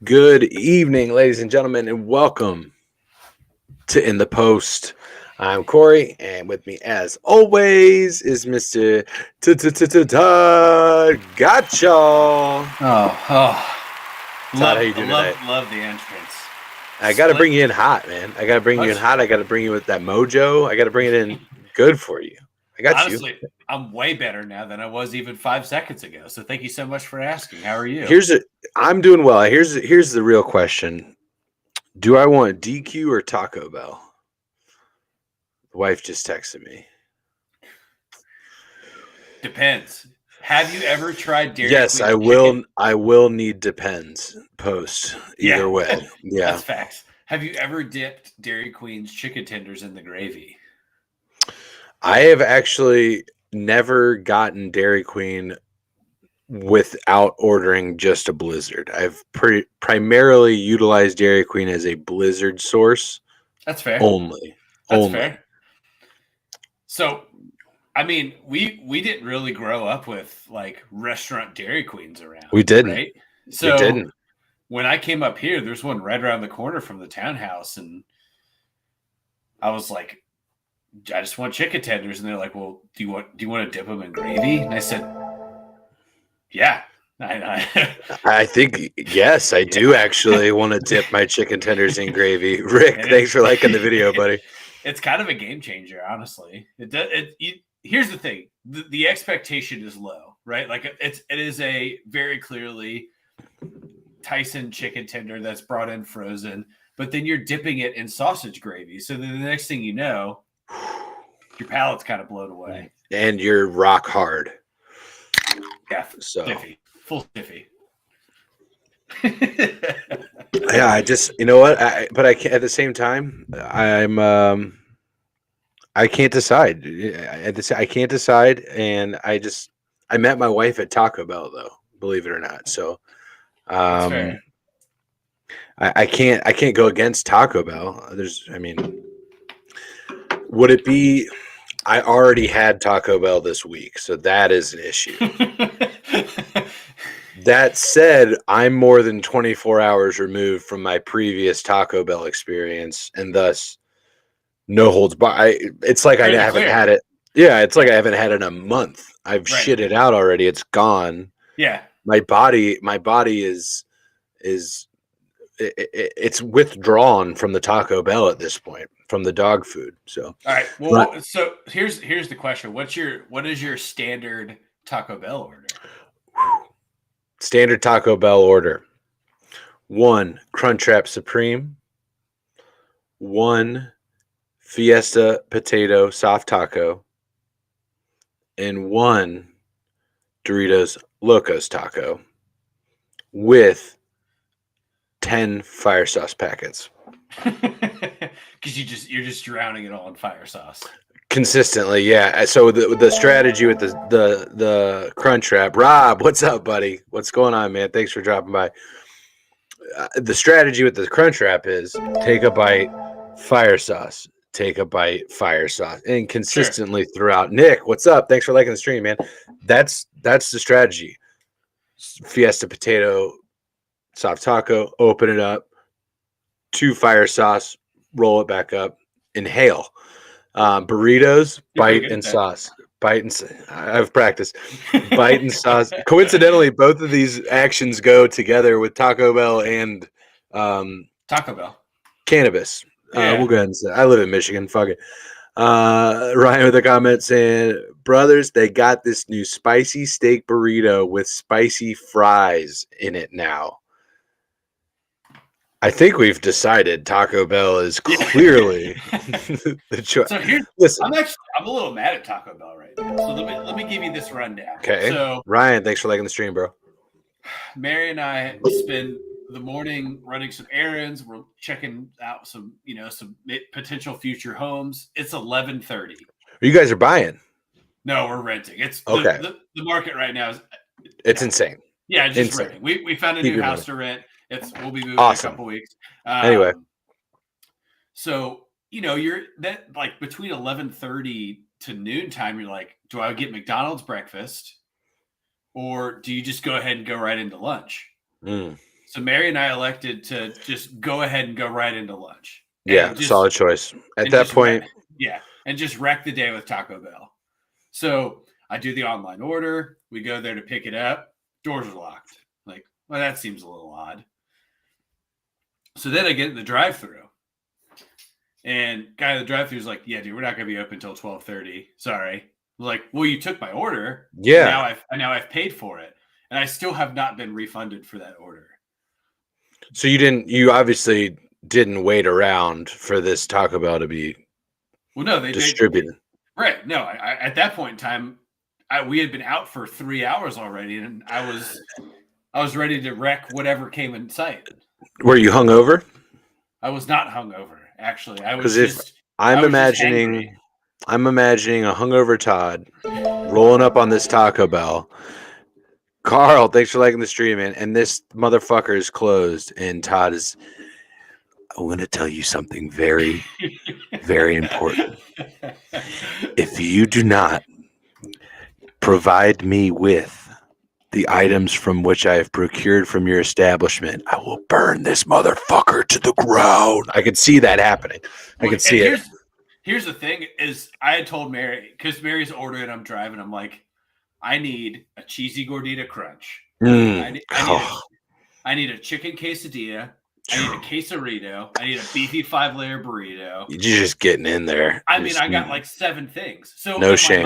Good evening, ladies and gentlemen, and welcome to In the Post. I'm Corey, and with me, as always, is Mr. Todd Gotcha. Todd, how you doing tonight? Love the entrance. I got to Split bring you in hot, man. I got to bring you in much. hot. I got to bring you with that mojo. I got to bring it in good for you. I got you. Honestly, I'm way better now than I was even 5 seconds ago. So thank you so much for asking. How are you? I'm doing well. Here's the real question. Do I want DQ or Taco Bell? The wife just texted me. Depends. Have you ever tried Dairy Yes, Queen I will. chicken? I will need depends post either Yeah, way. Yeah, that's facts. Have you ever dipped Dairy Queen's chicken tenders in the gravy? I have actually never gotten Dairy Queen without ordering just a Blizzard. I've primarily utilized Dairy Queen as a Blizzard source That's fair. only. That's Only. fair. So, I mean, we didn't really grow up with like restaurant Dairy Queens around, We didn't. right? We So didn't. when I came up here, there's one right around the corner from the townhouse, and I was like, I just want chicken tenders, and they're like, well, do you want to dip them in gravy? And I said, yeah. I think yes, I do actually want to dip my chicken tenders in gravy. Rick, thanks for liking the video, buddy. It's kind of a game changer, honestly. Here's the thing: the expectation is low, right? Like it is a very clearly Tyson chicken tender that's brought in frozen, but then you're dipping it in sausage gravy. So then the next thing you know, your palate's kind of blown away. And you're rock hard. Yeah, So stiffy, full stiffy. yeah, I just you know what? But I can't, at the same time, I can't decide. I can't decide, and I met my wife at Taco Bell though, believe it or not. So That's um, fair. I can't go against Taco Bell. Would it be? I already had Taco Bell this week, so that is an issue. That said, I'm more than 24 hours removed from my previous Taco Bell experience, and thus no holds barred. It's like I haven't had it. Yeah, it's like I haven't had it in a month. I've shit it out already. It's gone. Yeah. My body is it's withdrawn from the Taco Bell at this point, from the dog food. So all right. Well, so here's the question. What is your standard Taco Bell order? Standard Taco Bell order. 1 Crunchwrap Supreme. 1 Fiesta Potato Soft Taco. And 1 Doritos Locos Taco with 10 fire sauce packets. Because you're just drowning it all in fire sauce. Consistently, yeah. So the strategy with the Crunchwrap, Rob, what's up, buddy? What's going on, man? Thanks for dropping by. The strategy with the Crunchwrap is take a bite, fire sauce, take a bite, fire sauce, and consistently throughout. Nick, what's up? Thanks for liking the stream, man. That's the strategy. Fiesta Potato Soft Taco, open it up, 2 fire sauce, roll it back up, inhale. Burritos, bite and sauce. Bite and I've practiced. Bite and sauce. Coincidentally, both of these actions go together with Taco Bell and Taco Bell cannabis. We'll go ahead and say I live in Michigan. Fuck it. Ryan with a comment saying, brothers, they got this new spicy steak burrito with spicy fries in it now. I think we've decided Taco Bell is clearly the choice. So listen, I'm a little mad at Taco Bell right now. So let me give you this rundown. Okay. So Ryan, thanks for liking the stream, bro. Mary and I spend the morning running some errands. We're checking out some potential future homes. It's 11:30. You guys are buying? No, we're renting. It's okay. The market right now is insane. Yeah, just renting. We found a new house to rent. We'll be moving in a couple weeks. Anyway, so you're that like between 11:30 to noontime. You're like, do I get McDonald's breakfast, or do you just go ahead and go right into lunch? So Mary and I elected to just go ahead and go right into lunch. Yeah, Just, solid choice. At that point, and just wreck the day with Taco Bell. So I do the online order. We go there to pick it up. Doors are locked. Like, well, that seems a little odd. So then I get in the drive-thru, and guy at the drive-thru is like, "Yeah, dude, we're not going to be open until 12:30. Sorry." I'm like, well, you took my order. Yeah. Now I've paid for it, and I still have not been refunded for that order. So you obviously didn't wait around for this Taco Bell to be distributed. Right. No, at that point in time, we had been out for 3 hours already, and I was ready to wreck whatever came in sight. Were you hungover? I was not hungover, actually. I'm imagining a hungover Todd rolling up on this Taco Bell. Carl, thanks for liking the stream, man. And this motherfucker is closed, and Todd is. I'm going to tell you something very, very important. If you do not provide me with the items from which I have procured from your establishment, I will burn this motherfucker to the ground. I could see that happening. I could see it. Here's the thing is I had told Mary, because Mary's ordering, I'm driving, I'm like, I need a cheesy gordita crunch. I need a chicken quesadilla. I need a quesarito. I need a beefy 5-layer burrito. You're just getting in there. I got like 7 things. So no shame.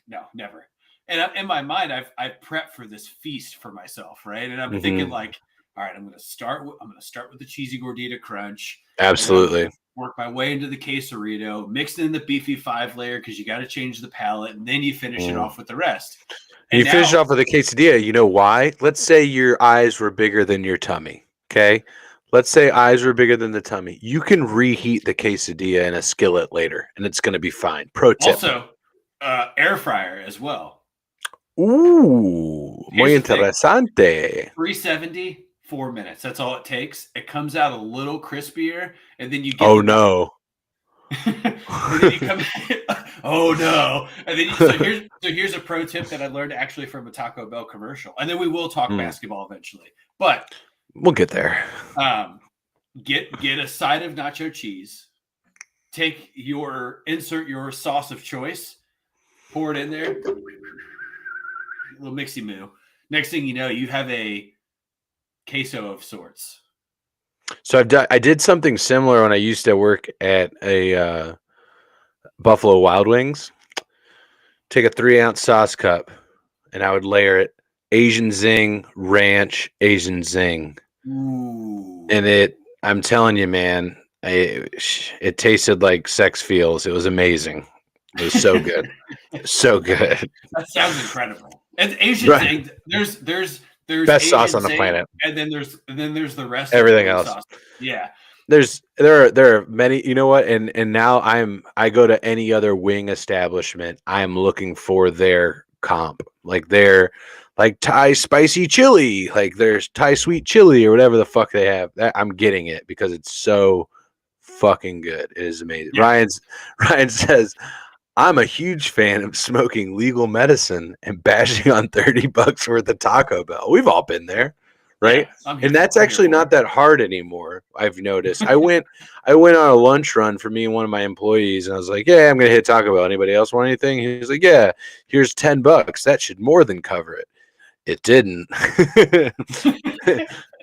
No, never. And in my mind, I've prepped for this feast for myself, right? And I'm thinking like, all right, I'm gonna start with the cheesy gordita crunch. Absolutely. Work my way into the quesarito, mix in the beefy 5-layer because you got to change the palate, and then you finish it off with the rest. And you finish it off with a quesadilla. You know why? Let's say your eyes were bigger than your tummy. Okay. Let's say eyes were bigger than the tummy. You can reheat the quesadilla in a skillet later, and it's going to be fine. Pro tip. Also, air fryer as well. Ooh, muy interesante. 370, 4 minutes. That's all it takes. It comes out a little crispier, and then you get. Oh no. And then you come. Oh no! And then here's a pro tip that I learned actually from a Taco Bell commercial, and then we will talk basketball eventually, but. We'll get there. Get a side of nacho cheese. Insert your sauce of choice. Pour it in there. A little mixy moo. Next thing you know, you have a queso of sorts. So I did something similar when I used to work at a Buffalo Wild Wings. Take a 3-ounce sauce cup, and I would layer it. Asian Zing, ranch, Asian Zing. Ooh. And I'm telling you, man, it tasted like sex feels. It was amazing. It was so good. So good. That sounds incredible. And Asian Zing, there's best Asian sauce on the Zing, planet. And then there's the rest everything of else. Sauce. Yeah. There are many, you know what? And now I go to any other wing establishment, I'm looking for their comp. Like Thai spicy chili, like there's Thai sweet chili or whatever the fuck they have. I'm getting it because it's so fucking good. It is amazing. Yeah. Ryan says, I'm a huge fan of smoking legal medicine and bashing on $30 worth of Taco Bell. We've all been there, right? Yeah, and that's actually not that hard anymore. I've noticed. I went on a lunch run for me and one of my employees, and I was like, "Yeah, I'm gonna hit Taco Bell. Anybody else want anything?" He was like, "Yeah, here's $10. That should more than cover it." It didn't.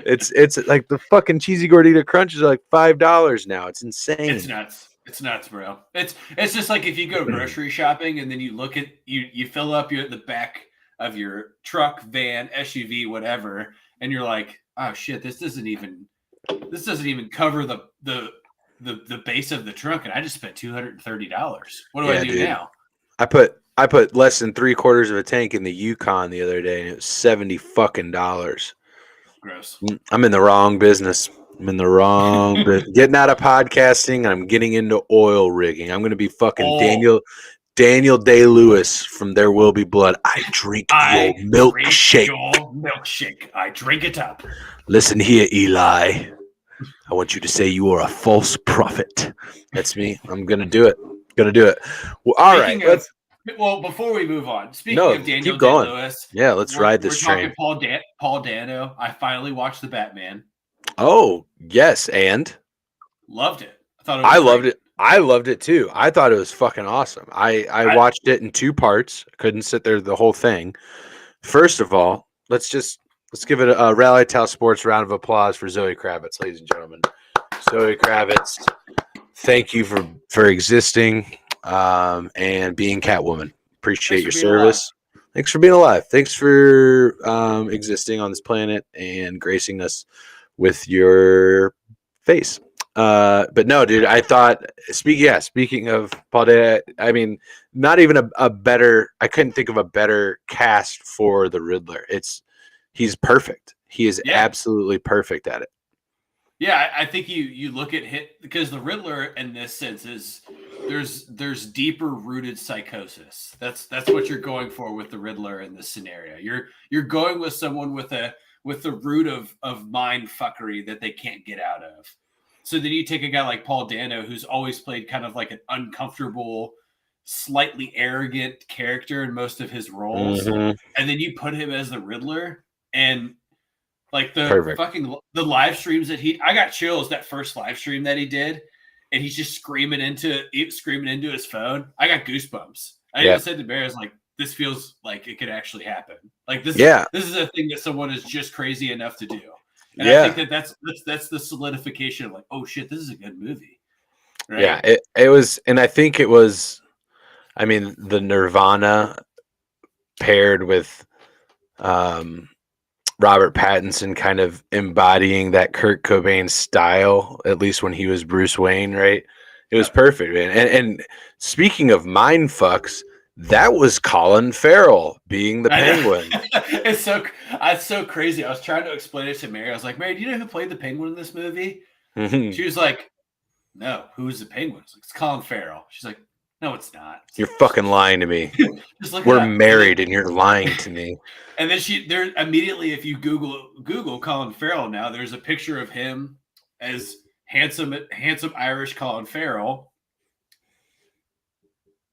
It's like the fucking cheesy gordita crunches are like $5 now. It's insane. It's nuts, bro. It's just like if you go grocery shopping and then you look at you fill up the back of your truck, van, SUV, whatever, and you're like, oh shit, this doesn't even cover the base of the trunk, and I just spent $230. What do I do now? I put less than 3/4 of a tank in the Yukon the other day, and it was $70 fucking. Gross. I'm in the wrong business. I'm in the wrong business. Getting out of podcasting, I'm getting into oil rigging. I'm going to be fucking Daniel Day-Lewis from There Will Be Blood. I drink your milkshake. I drink it up. Listen here, Eli. I want you to say you are a false prophet. That's me. I'm going to do it. Well, all right. Well, before we move on, speaking No, of Daniel keep going. Day-Lewis, Yeah, let's ride this we're talking train. Paul Dano. I finally watched The Batman. Oh, yes, and Loved it. I thought it I was loved great. it. I loved it too. I thought it was fucking awesome. I I watched it in 2 parts. Couldn't sit there the whole thing. First of all, let's give it a Rally Towel Sports round of applause for Zoe Kravitz, ladies and gentlemen. Zoe Kravitz, thank you for existing and being Catwoman. Appreciate Thanks your for being alive. service. Thanks for being alive. Thanks for existing on this planet and gracing us with your face. But no, dude, I thought speaking of Paul Day, I mean, not even a better, I couldn't think of a better cast for the Riddler. He's perfect. He is Yeah. absolutely perfect at it. Yeah, I think you look at hit because the Riddler in this sense is there's deeper rooted psychosis. That's what you're going for with the Riddler in this scenario. You're going with someone with the root of mind fuckery that they can't get out of. So then you take a guy like Paul Dano, who's always played kind of like an uncomfortable, slightly arrogant character in most of his roles, Mhm. and then you put him as the Riddler, and like Perfect. the live streams that I got chills that first live stream that he did, and he's just screaming into his phone. I got goosebumps. I Yeah. even said to Bear, I was like, this feels like it could actually happen. Like Yeah. this is a thing that someone is just crazy enough to do. And I Yeah. think that's the solidification of like, oh shit, this is a good movie. Right? Yeah. It was, and I think it was, I mean, the Nirvana paired with Robert Pattinson kind of embodying that Kurt Cobain style, at least when he was Bruce Wayne, right? It was perfect, man. And speaking of mind fucks, that was Colin Farrell being the Penguin. It's so crazy. I was trying to explain it to Mary. I was like, Mary, do you know who played the Penguin in this movie? Mhm. She was like, no, who's the Penguin? Like, it's Colin Farrell. She's like, no, it's not. You're fucking lying to me. Just look it We're up. married and you're lying to me. And then there immediately, if you Google Colin Farrell now, there's a picture of him as handsome Irish Colin Farrell.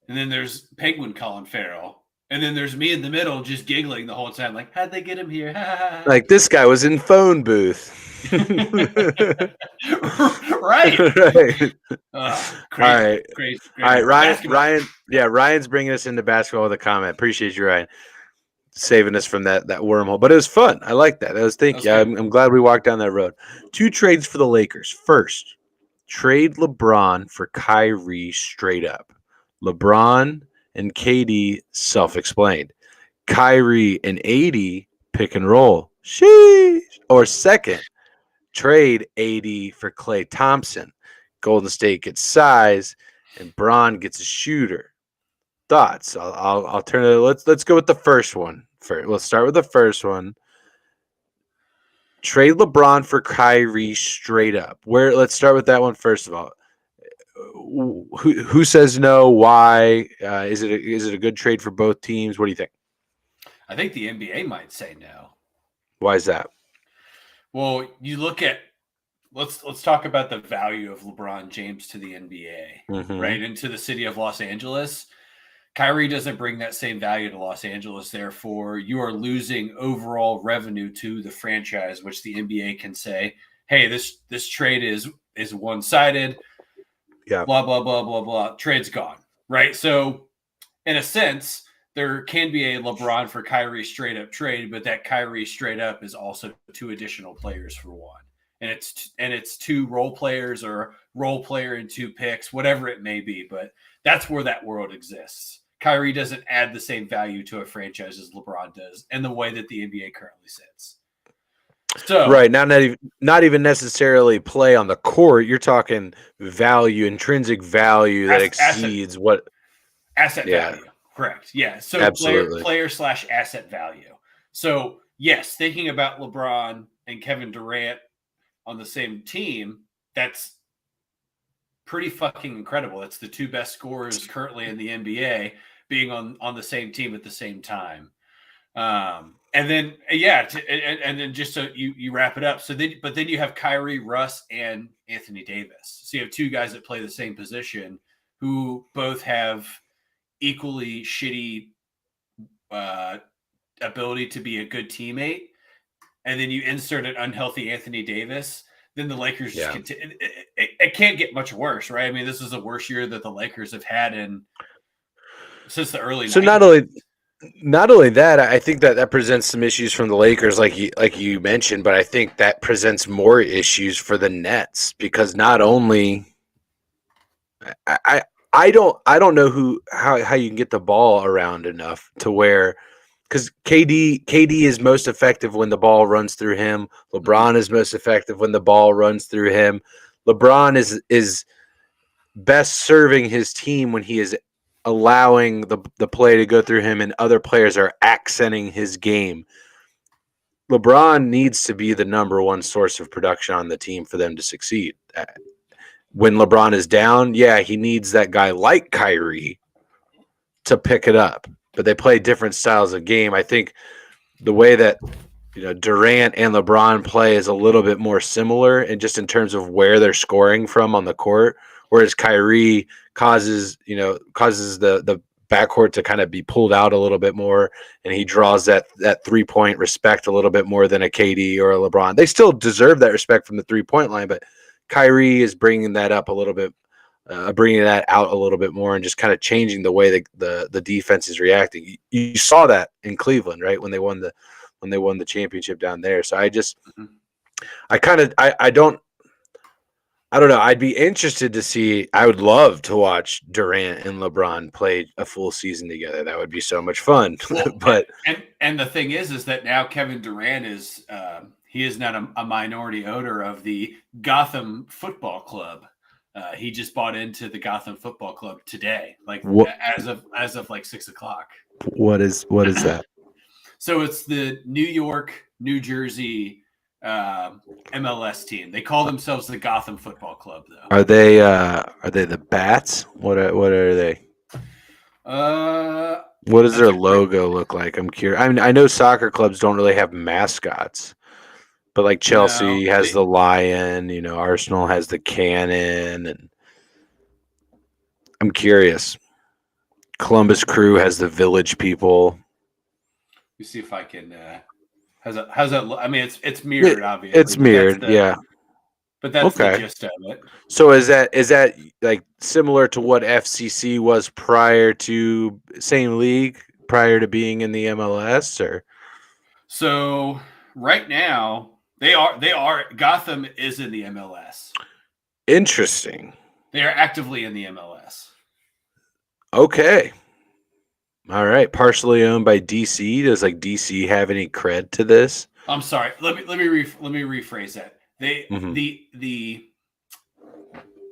And then there's Penguin Colin Farrell. And then there's me in the middle just giggling the whole time, like, how'd they get him here? Like, this guy was in phone booth. Right. Right. Crazy, Crazy. crazy. All right, Basketball. Ryan. Yeah, Ryan's bringing us into basketball with a comment. Appreciate you, Ryan, saving us from that wormhole. But it was fun. I like that. Thank you. I'm glad we walked down that road. 2 trades for the Lakers. First, trade LeBron for Kyrie straight up. LeBron and KD self-explained. Kyrie and AD pick and roll. Sheesh. Or second, trade AD for Klay Thompson. Golden State gets size, and Bron gets a shooter. Thoughts? I'll turn it. Let's go with the first one first. Let's start with the first one. Trade LeBron for Kyrie straight up. Let's start with that one first of all. Who says no? Why? Is it a good trade for both teams? What do you think? I think the NBA might say no. Why is that? Well, you look at let's talk about the value of LeBron James to the NBA, right? Into the city of Los Angeles. Kyrie doesn't bring that same value to Los Angeles. Therefore, you are losing overall revenue to the franchise, which the NBA can say, hey, this trade is one-sided. Yeah. Blah, blah, blah, blah, blah. Trade's gone. Right. So in a sense, there can be a LeBron for Kyrie straight up trade, but that Kyrie straight up is also 2 additional players for one. And it's 2 role players or role player and 2 picks, whatever it may be. But that's where that world exists. Kyrie doesn't add the same value to a franchise as LeBron does in the way that the NBA currently sits. So right now, not even necessarily play on the court. You're talking value, intrinsic value that exceeds asset value. Correct. Yeah. So player / asset value. So yes, thinking about LeBron and Kevin Durant on the same team, that's pretty fucking incredible. It's the 2 best scorers currently in the NBA being on the same team at the same time. And then and then just so you wrap it up. So then you have Kyrie, Russ, and Anthony Davis. So you have 2 guys that play the same position who both have equally shitty ability to be a good teammate, and then you insert an unhealthy Anthony Davis, then the Lakers just continue. It can't get much worse, right? I mean, this is the worst year that the Lakers have had since the early 90s. So not only that, I think that presents some issues from the Lakers, like you mentioned, but I think that presents more issues for the Nets because not only I don't know how you can get the ball around enough to where, because KD is most effective when the ball runs through him. LeBron is most effective when the ball runs through him. LeBron is best serving his team when he is allowing the play to go through him and other players are accenting his game. LeBron needs to be the number one source of production on the team for them to succeed. When LeBron is down, yeah, he needs that guy like Kyrie to pick it up. But they play different styles of game. I think the way that Durant and LeBron play is a little bit more similar, and just in terms of where they're scoring from on the court. Whereas Kyrie causes the backcourt to kind of be pulled out a little bit more, and he draws that 3-point respect a little bit more than a KD or a LeBron. They still deserve that respect from the 3-point line, but Kyrie is bringing that up a little bit, bringing that out a little bit more, and just kind of changing the way the defense is reacting. You saw that in Cleveland, right, when they won the championship down there. So I don't know. I'd be interested to see. I would love to watch Durant and LeBron play a full season together. That would be so much fun. Well, but and the thing is that now Kevin Durant is he is not a minority owner of the Gotham Football Club. He just bought into the Gotham Football Club today, like as of like 6 o'clock. What is that? So it's the New York, New Jersey MLS team. They call themselves the Gotham Football Club, though. Are they the Bats? What are they? What does their logo look like? I'm curious. I mean, I know soccer clubs don't really have mascots, but like Chelsea has the lion. Arsenal has the cannon, and I'm curious. Columbus Crew has the village people. Let me see if I can. How's that look? I mean, it's mirrored, obviously. It's mirrored, yeah. But that's the gist of it. So is that like similar to what FCC was prior to same league, prior to being in the MLS, or? So right now they are Gotham is in the MLS. Interesting. They are actively in the MLS. Okay. All right, partially owned by DC. Does DC have any cred to this? I'm sorry. Let me rephrase that.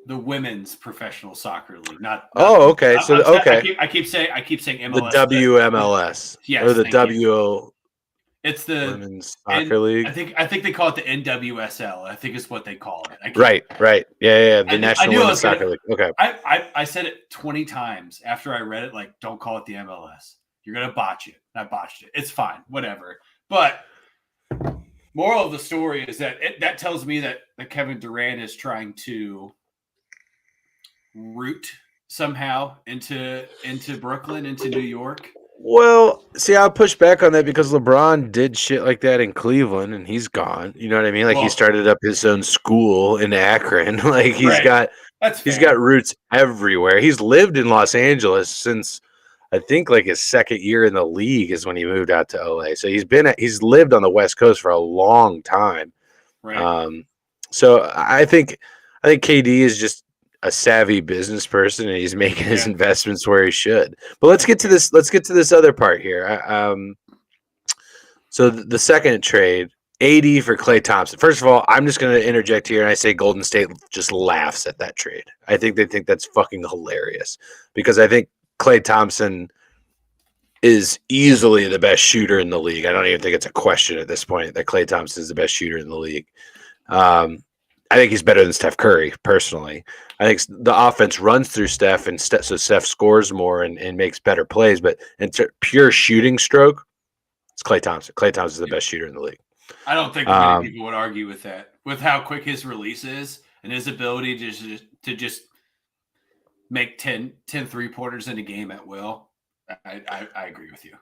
The women's professional soccer league, not. Okay. I keep saying MLS. The WMLS. Yes, or the WO. It's the Women's Soccer League. I think they call it the NWSL. I think is what they call it. Right. Yeah. The National Women's Soccer League. Okay. I said it 20 times after I read it. Like, don't call it the MLS. You're gonna botch it. I botched it. It's fine. Whatever. But moral of the story is that that tells me that Kevin Durant is trying to root somehow into Brooklyn, into New York. Well, see, I'll push back on that because LeBron did shit like that in Cleveland, and he's gone. You know what I mean? Like, he started up his own school in Akron. Like, he's got roots everywhere. He's lived in Los Angeles since I think like his second year in the league is when he moved out to LA. So he's lived on the West Coast for a long time. Right. So I think KD is just a savvy business person, and he's making his investments where he should. But let's get to this other part here. So the second trade, AD for Klay Thompson. First of all, I'm just going to interject here, and I say Golden State just laughs at that trade. I think they think that's fucking hilarious because I think Klay Thompson is easily the best shooter in the league. I don't even think it's a question at this point that Klay Thompson is the best shooter in the league. I think he's better than Steph Curry, personally. I think the offense runs through Steph, and so Steph scores more and makes better plays. But in pure shooting stroke, it's Klay Thompson. Klay Thompson is the best shooter in the league. I don't think many people would argue with that. With how quick his release is and his ability to just make 10 3-pointers in a game at will. I agree with you.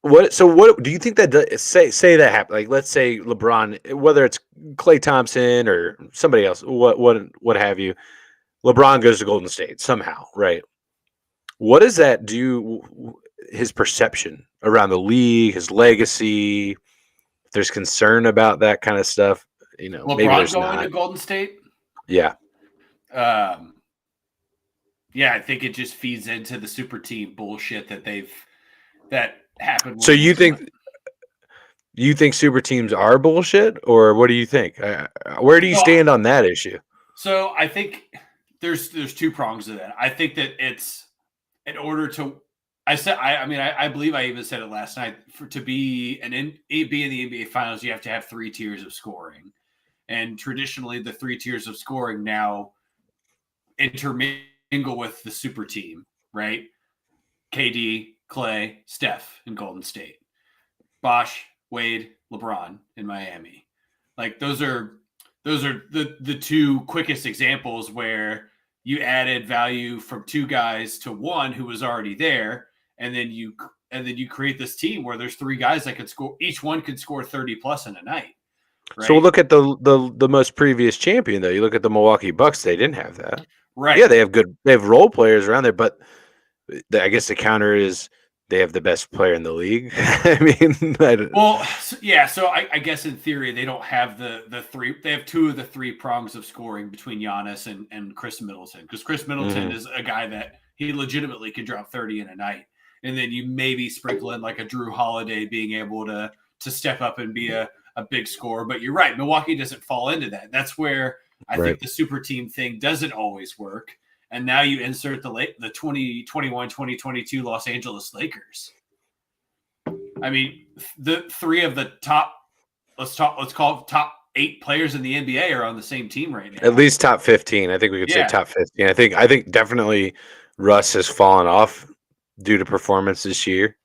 What do you think that does, say that happened? Like, let's say LeBron, whether it's Klay Thompson or somebody else, what have you, LeBron goes to Golden State somehow, right? What does that do? His perception around the league, his legacy. If there's concern about that kind of stuff, maybe LeBron there's going not. to Golden State. Yeah. Yeah, I think it just feeds into the super team bullshit that happened. So you think super teams are bullshit, or what do you think? Where do you stand on that issue? So I think there's two prongs to that. I think that it's in order to. I believe I even said it last night. To be in the NBA Finals, you have to have 3 tiers of scoring, and traditionally, the 3 tiers of scoring now intermingle with the super team, right? KD, Klay, Steph in Golden State, Bosh, Wade, LeBron in Miami. Like those are the 2 quickest examples where you added value from 2 guys to 1 who was already there, and then you create this team where there's 3 guys that could score. Each one could score 30 plus in a night. Right? So look at the most previous champion though. You look at the Milwaukee Bucks; they didn't have that. Right? Yeah, they have role players around there, but I guess the counter is they have the best player in the league. I mean, So I guess in theory they don't have the 3. They have 2 of the 3 prongs of scoring between Giannis and Chris Middleton, because Chris Middleton is a guy that he legitimately can drop 30 in a night, and then you maybe sprinkle in like a Drew Holiday being able to step up and be a big scorer. But you're right, Milwaukee doesn't fall into that. That's where I think the super team thing doesn't always work. And now you insert the 2021-2022 Los Angeles Lakers. I mean, the 3 of the top, let's call it top 8 players in the NBA are on the same team right now. At least top 15. I think we could say top 15. I think definitely Russ has fallen off due to performance this year.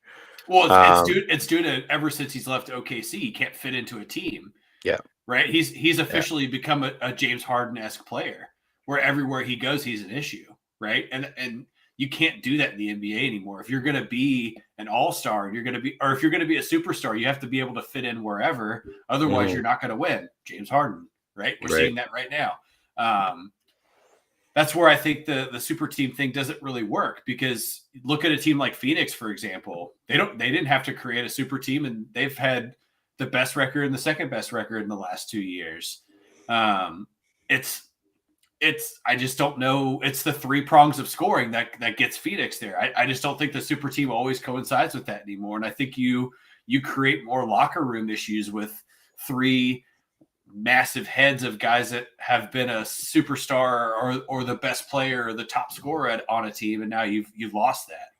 Well, it's due to ever since he's left OKC, he can't fit into a team. Yeah. Right. He's officially become a James Harden-esque player, where everywhere he goes, he's an issue. Right. And you can't do that in the NBA anymore. If you're going to be an all-star, if you're going to be a superstar, you have to be able to fit in wherever. Otherwise, you're not going to win. James Harden. Right. We're seeing that right now. That's where I think the super team thing doesn't really work, because look at a team like Phoenix, for example. They didn't have to create a super team, and they've had the best record and the second best record in the last 2 years. I just don't know. It's the 3 prongs of scoring that gets Phoenix there. I just don't think the super team always coincides with that anymore. And I think you create more locker room issues with 3 massive heads of guys that have been a superstar or the best player or the top scorer on a team, and now you've lost that.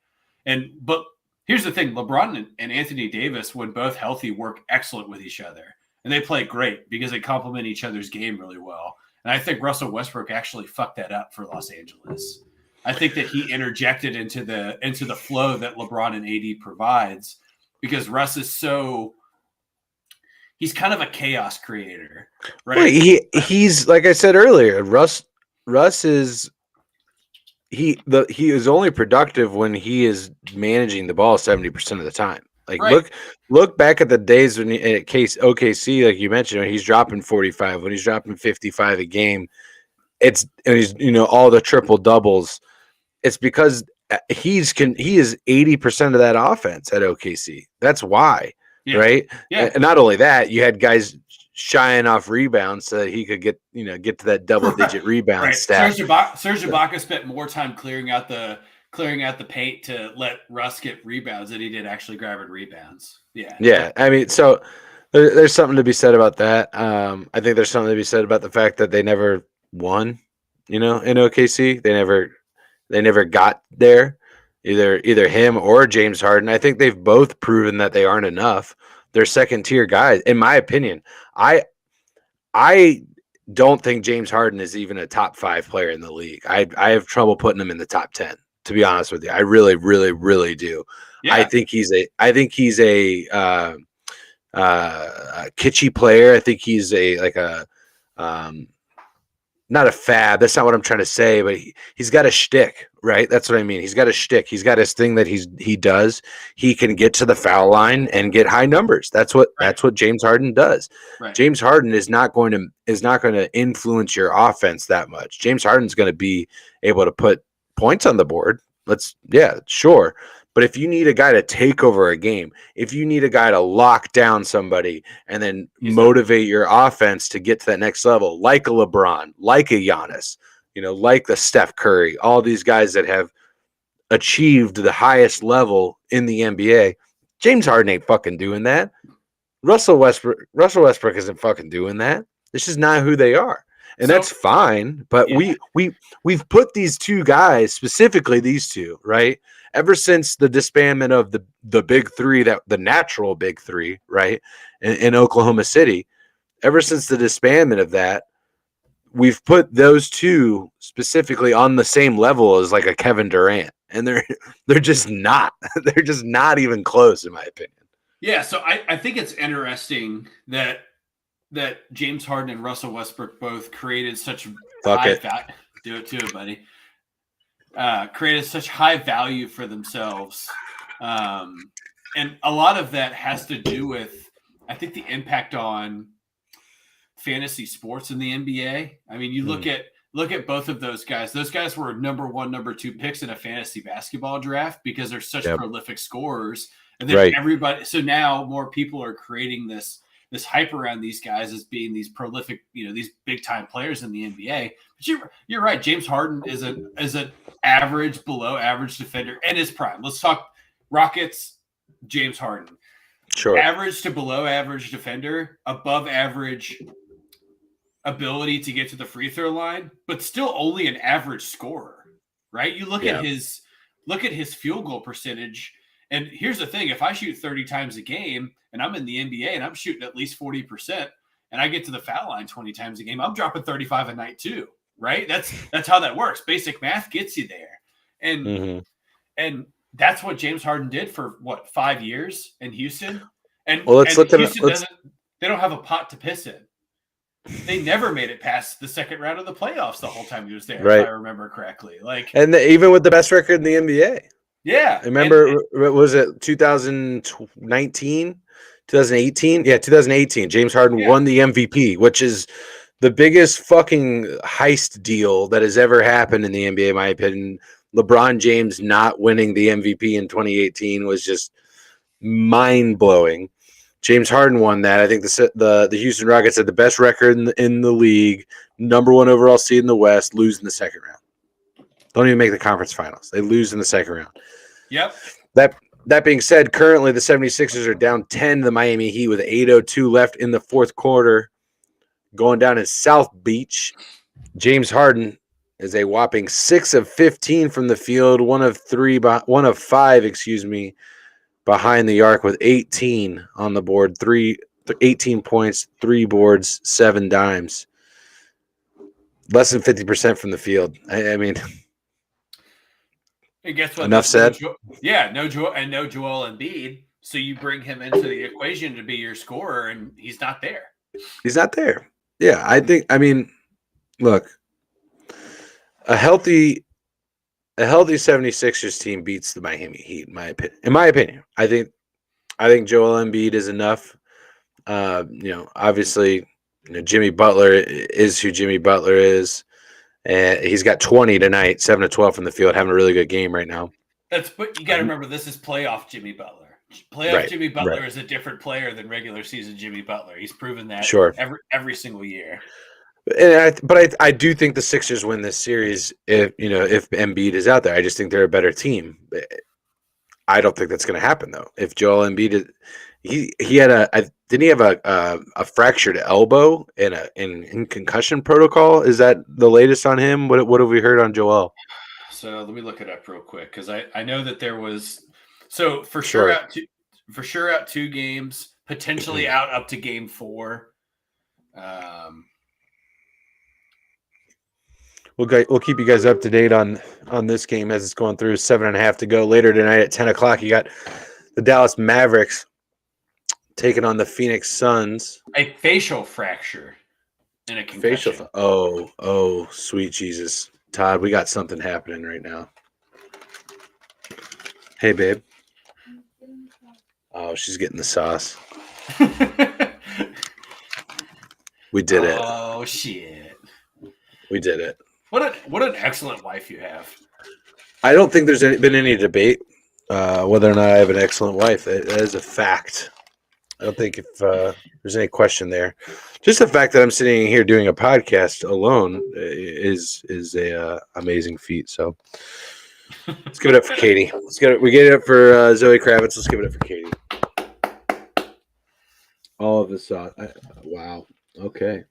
But here's the thing: LeBron and Anthony Davis, when both healthy, work excellent with each other, and they play great because they complement each other's game really well. And I think Russell Westbrook actually fucked that up for Los Angeles. I think that he interjected into the flow that LeBron and AD provides, because Russ is he's kind of a chaos creator, right? Well, he's like I said earlier, Russ is he is only productive when he is managing the ball 70% of the time. Like look back at the days when at OKC, like you mentioned, when he's dropping 45, when he's dropping 55 a game, he's all the triple doubles. It's because he is 80% of that offense at OKC. That's why. Yeah. Right. Yeah. And not only that, you had guys shying off rebounds so that he could get to that double-digit rebound stat. Serge Ibaka spent more time clearing out the paint to let Russ get rebounds than he did actually grabbing rebounds. Yeah. Yeah. I mean, so there's something to be said about that. I think there's something to be said about the fact that they never won. In OKC, they never got there. Either him or James Harden. I think they've both proven that they aren't enough. They're second tier guys, in my opinion. I don't think James Harden is even a top 5 player in the league. I have trouble putting him in the top 10, to be honest with you. I really, really, really do. Yeah. I think he's a kitschy player. I think he's not a fab. That's not what I'm trying to say, but he's got a shtick, right? That's what I mean. He's got a shtick. He's got his thing that he does. He can get to the foul line and get high numbers. That's what James Harden does. Right. James Harden is not going to influence your offense that much. James Harden's going to be able to put points on the board. Sure. But if you need a guy to take over a game, if you need a guy to lock down somebody and then motivate your offense to get to that next level, like a LeBron, like a Giannis, like the Steph Curry, all these guys that have achieved the highest level in the NBA, James Harden ain't fucking doing that. Russell Westbrook isn't fucking doing that. This is not who they are. And that's fine, but we've put these two guys, specifically these two, right? Ever since the disbandment of the big three, the natural big three, right, in Oklahoma City, ever since the disbandment of that, we've put those two specifically on the same level as like a Kevin Durant, and they're just not. They're just not even close, in my opinion. Yeah, so I think it's interesting that James Harden and Russell Westbrook both created such high value. Do it too, buddy. Created such high value for themselves. And a lot of that has to do with, I think, the impact on fantasy sports in the NBA. I mean, you look at both of those guys. Those guys were number 1, number 2 picks in a fantasy basketball draft because they're such prolific scorers. And then everybody, so now more people are creating this hype around these guys as being these prolific, these big time players in the NBA. But you're right. James Harden is an average, below average defender and his prime. Let's talk Rockets. James Harden, sure, average to below average defender, above average ability to get to the free throw line, but still only an average scorer. Right? You look at his field goal percentage. And here's the thing, if I shoot 30 times a game and I'm in the NBA and I'm shooting at least 40% and I get to the foul line 20 times a game, I'm dropping 35 a night too, right? That's how that works. Basic math gets you there. And that's what James Harden did for 5 years in Houston. And Houston they don't have a pot to piss in. They never made it past the second round of the playoffs the whole time he was there, if I remember correctly. Even with the best record in the NBA. Yeah. Remember, was it 2019, 2018? Yeah, 2018. James Harden won the MVP, which is the biggest fucking heist deal that has ever happened in the NBA, in my opinion. LeBron James not winning the MVP in 2018 was just mind-blowing. James Harden won that. I think the Houston Rockets had the best record in the league, number 1 overall seed in the West, lose in the second round. Don't even make the conference finals. They lose in the second round. Yep. That being said, currently the 76ers are down 10 to the Miami Heat with 8:02 left in the fourth quarter. Going down in South Beach, James Harden is a whopping 6 of 15 from the field, 1 of 5, behind the arc with 18 on the board, 18 points, 3 boards, 7 dimes. Less than 50% from the field. I mean, and guess what? Enough said. No Joel Embiid. So you bring him into the equation to be your scorer, and he's not there. He's not there. Yeah, look, a healthy 76ers team beats the Miami Heat, in my opinion. I think Joel Embiid is enough. Obviously, Jimmy Butler is who Jimmy Butler is. And he's got 20 tonight, 7 of 12 from the field, having a really good game right now. But you got to remember, this is playoff Jimmy Butler. Jimmy Butler is a different player than regular season Jimmy Butler. He's proven that every single year. But I do think the Sixers win this series if Embiid is out there. I just think they're a better team. I don't think that's going to happen though. If Joel Embiid he had didn't he have a fractured elbow in concussion protocol? Is that the latest on him? What have we heard on Joel? So let me look it up real quick because I know that there was for sure out 2 games, potentially out up to game 4. We'll keep you guys up to date on this game as it's going through. 7.5 to go. Later tonight at 10 o'clock, you got the Dallas Mavericks taking on the Phoenix Suns. A facial fracture. and a Facial. concussion. Oh, sweet Jesus. Todd, we got something happening right now. Hey, babe. Oh, she's getting the sauce. We did it. Oh shit! We did it. What an excellent wife you have. I don't think there's been any debate whether or not I have an excellent wife. That is a fact. I don't think if there's any question there. Just the fact that I'm sitting here doing a podcast alone is a amazing feat. So let's give it up for Katie. We get it up for Zoe Kravitz. Let's give it up for Katie. All of the sauce. Wow. Okay.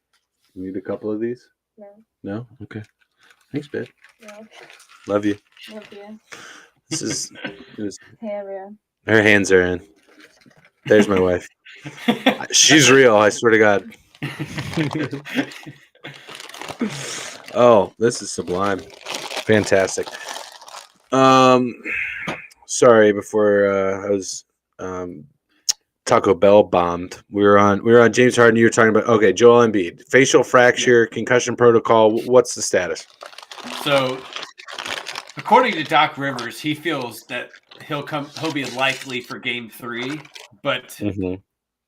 You need a couple of these? No. No? Okay. Thanks, babe. No. Love you. Love you. This is Hey, everyone. her hands are in. There's my wife. She's real, I swear to God. Oh, this is sublime. Fantastic. Sorry, before I was Taco Bell bombed. We were on James Harden. You were talking about Joel Embiid, facial fracture, concussion protocol. What's the status? So, according to Doc Rivers, he feels that he'll be likely for Game 3, but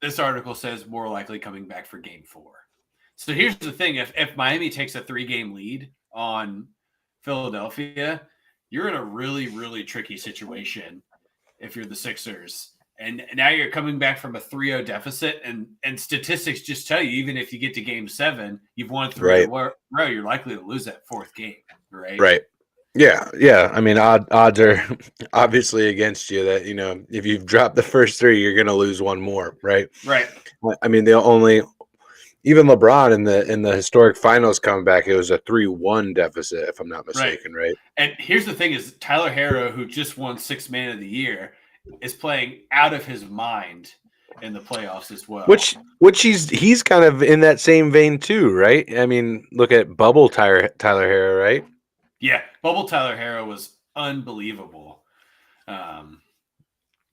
this article says more likely coming back for Game 4. So here's the thing: if Miami takes a 3-game lead on Philadelphia, you're in a really, really tricky situation if you're the Sixers. And now you're coming back from a 3-0 deficit, and statistics just tell you, even if you get to Game 7, you've won 3 in a row, you're likely to lose that 4th game, right? Right. Yeah. I mean, odds are obviously against you that, if you've dropped the first 3, you're going to lose one more, right? Right. I mean, even LeBron in the historic finals comeback, it was a 3-1 deficit, if I'm not mistaken, right? And here's the thing is Tyler Herro, who just won 6th Man of the Year, is playing out of his mind in the playoffs as well. Which he's kind of in that same vein too, right? I mean, look at bubble Tyler Herro, right? Yeah, bubble Tyler Herro was unbelievable.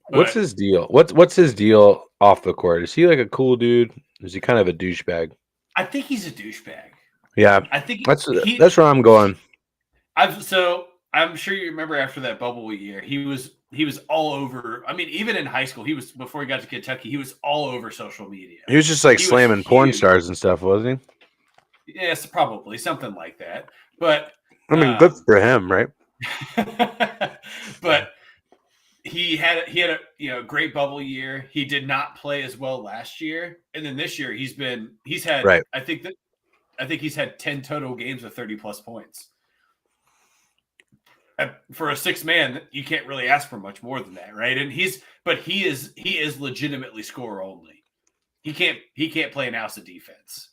What's his deal? What's his deal off the court? Is he like a cool dude? Is he kind of a douchebag? I think he's a douchebag. Yeah, I think that's where I'm going. I'm sure you remember after that bubble year, he was all over. I mean, even in high school, before he got to Kentucky, he was all over social media. He was just like slamming porn stars and stuff, wasn't he? Yes, probably something like that. But I mean, good for him, right? But he had a great bubble year. He did not play as well last year, and then this year he's had right. I think he's had 10 total games with 30+ points. For a 6th man, you can't really ask for much more than that, right? And he is legitimately score only. He can't play an ounce of defense.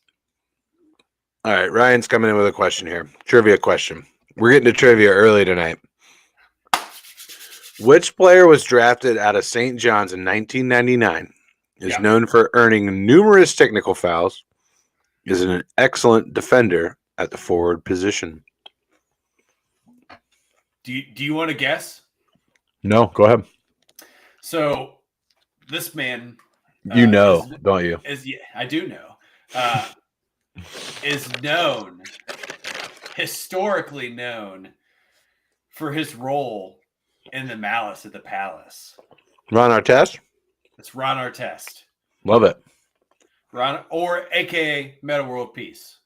All right, Ryan's coming in with a question here. Trivia question. We're getting to trivia early tonight. Which player was drafted out of St. John's in 1999? Is known for earning numerous technical fouls. Is an excellent defender at the forward position. Do you want to guess? No, go ahead. So this man, don't you? I do know. Is historically known for his role in the Malice at the Palace. Ron Artest? It's Ron Artest. Love it. Ron, or AKA Meta World Peace.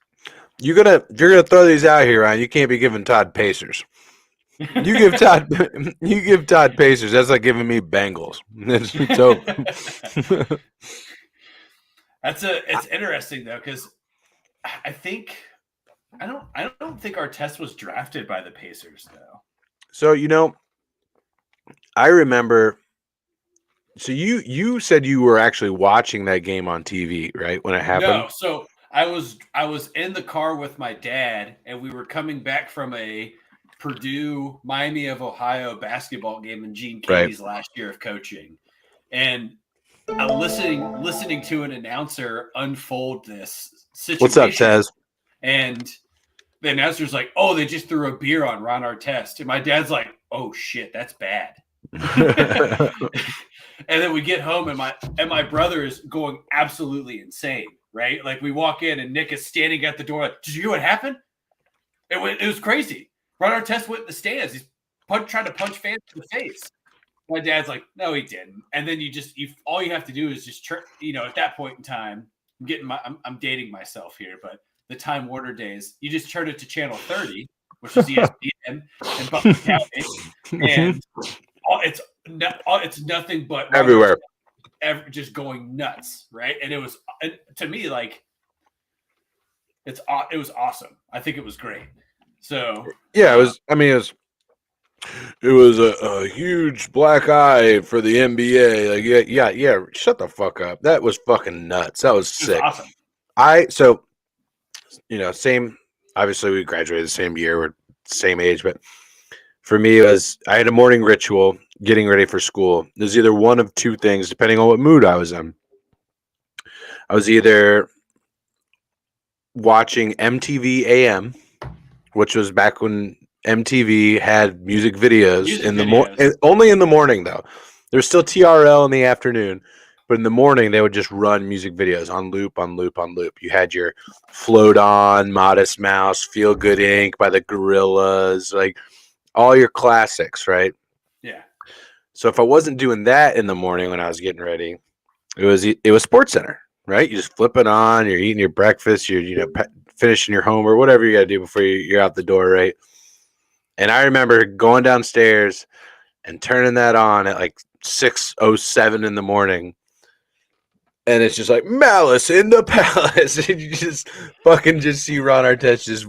If you're gonna throw these out here, Ryan, you can't be giving Todd Pacers. You give Todd Pacers. That's like giving me Bengals. It's over. It's interesting though, because I don't think Artest was drafted by the Pacers though. So I remember. So you said you were actually watching that game on TV, right, when it happened? No, so I was in the car with my dad, and we were coming back from a Purdue Miami of Ohio basketball game in Gene Keady's last year of coaching, and I'm listening to an announcer unfold this situation. What's up, Taz? And the announcer's like, "Oh, they just threw a beer on Ron Artest," and my dad's like, "Oh shit, that's bad." And then we get home, and my brother is going absolutely insane, right? Like we walk in and Nick is standing at the door. Like, did you hear what happened? It was crazy. Ron Artest went in the stands. He's trying to punch fans in the face. My dad's like, no, he didn't. And then all you have to do is just, at that point in time, I'm dating myself here, but the Time Warner days, you just turn it to channel 30, which is ESPN and Bucks County, and it's nothing but everywhere, just going nuts, right? And it was, to me, like, it was awesome. I think it was great. So yeah, it was. I mean, it was a huge black eye for the NBA. Like, yeah. Shut the fuck up. That was fucking nuts. That was sick. Awesome. Same. Obviously, we graduated the same year. We're same age, but for me, I had a morning ritual getting ready for school. There's either one of two things, depending on what mood I was in. I was either watching MTV AM, which was back when MTV had music videos only in the morning though. There's still TRL in the afternoon, but in the morning they would just run music videos on loop. You had your Float On, Modest Mouse, Feel Good Inc. by the Gorillaz, like all your classics, right? Yeah. So if I wasn't doing that in the morning when I was getting ready, it was SportsCenter, right? You just flip it on, you're eating your breakfast, you're finishing your homework, whatever you got to do before you're out the door, right? And I remember going downstairs and turning that on at like 6:07 in the morning. And it's just like Malice in the Palace. And you just see Ron Artest just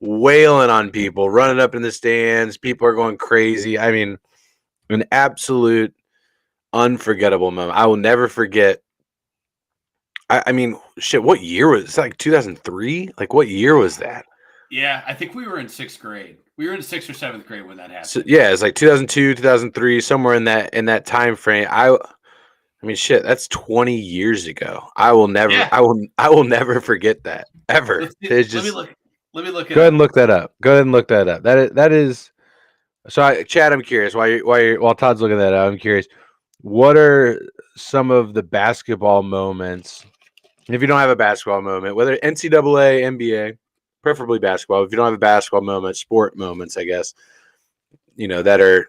wailing on people, running up in the stands. People are going crazy. I mean, an absolute unforgettable moment. I will never forget. I mean, shit, what year was it? It's like 2003? Like, what year was that? Yeah, I think we were in 6th grade. We were in 6th or 7th grade when that happened. So, yeah, it's like 2002, 2003, somewhere in that time frame. I mean, shit, that's 20 years ago. I will never forget that ever. Let me look. Go ahead and look that up. That is. So, Chad, I'm curious. While Todd's looking that up, I'm curious. What are some of the basketball moments? And if you don't have a basketball moment, whether NCAA, NBA, preferably basketball. If you don't have a basketball moment, sport moments, I guess, that are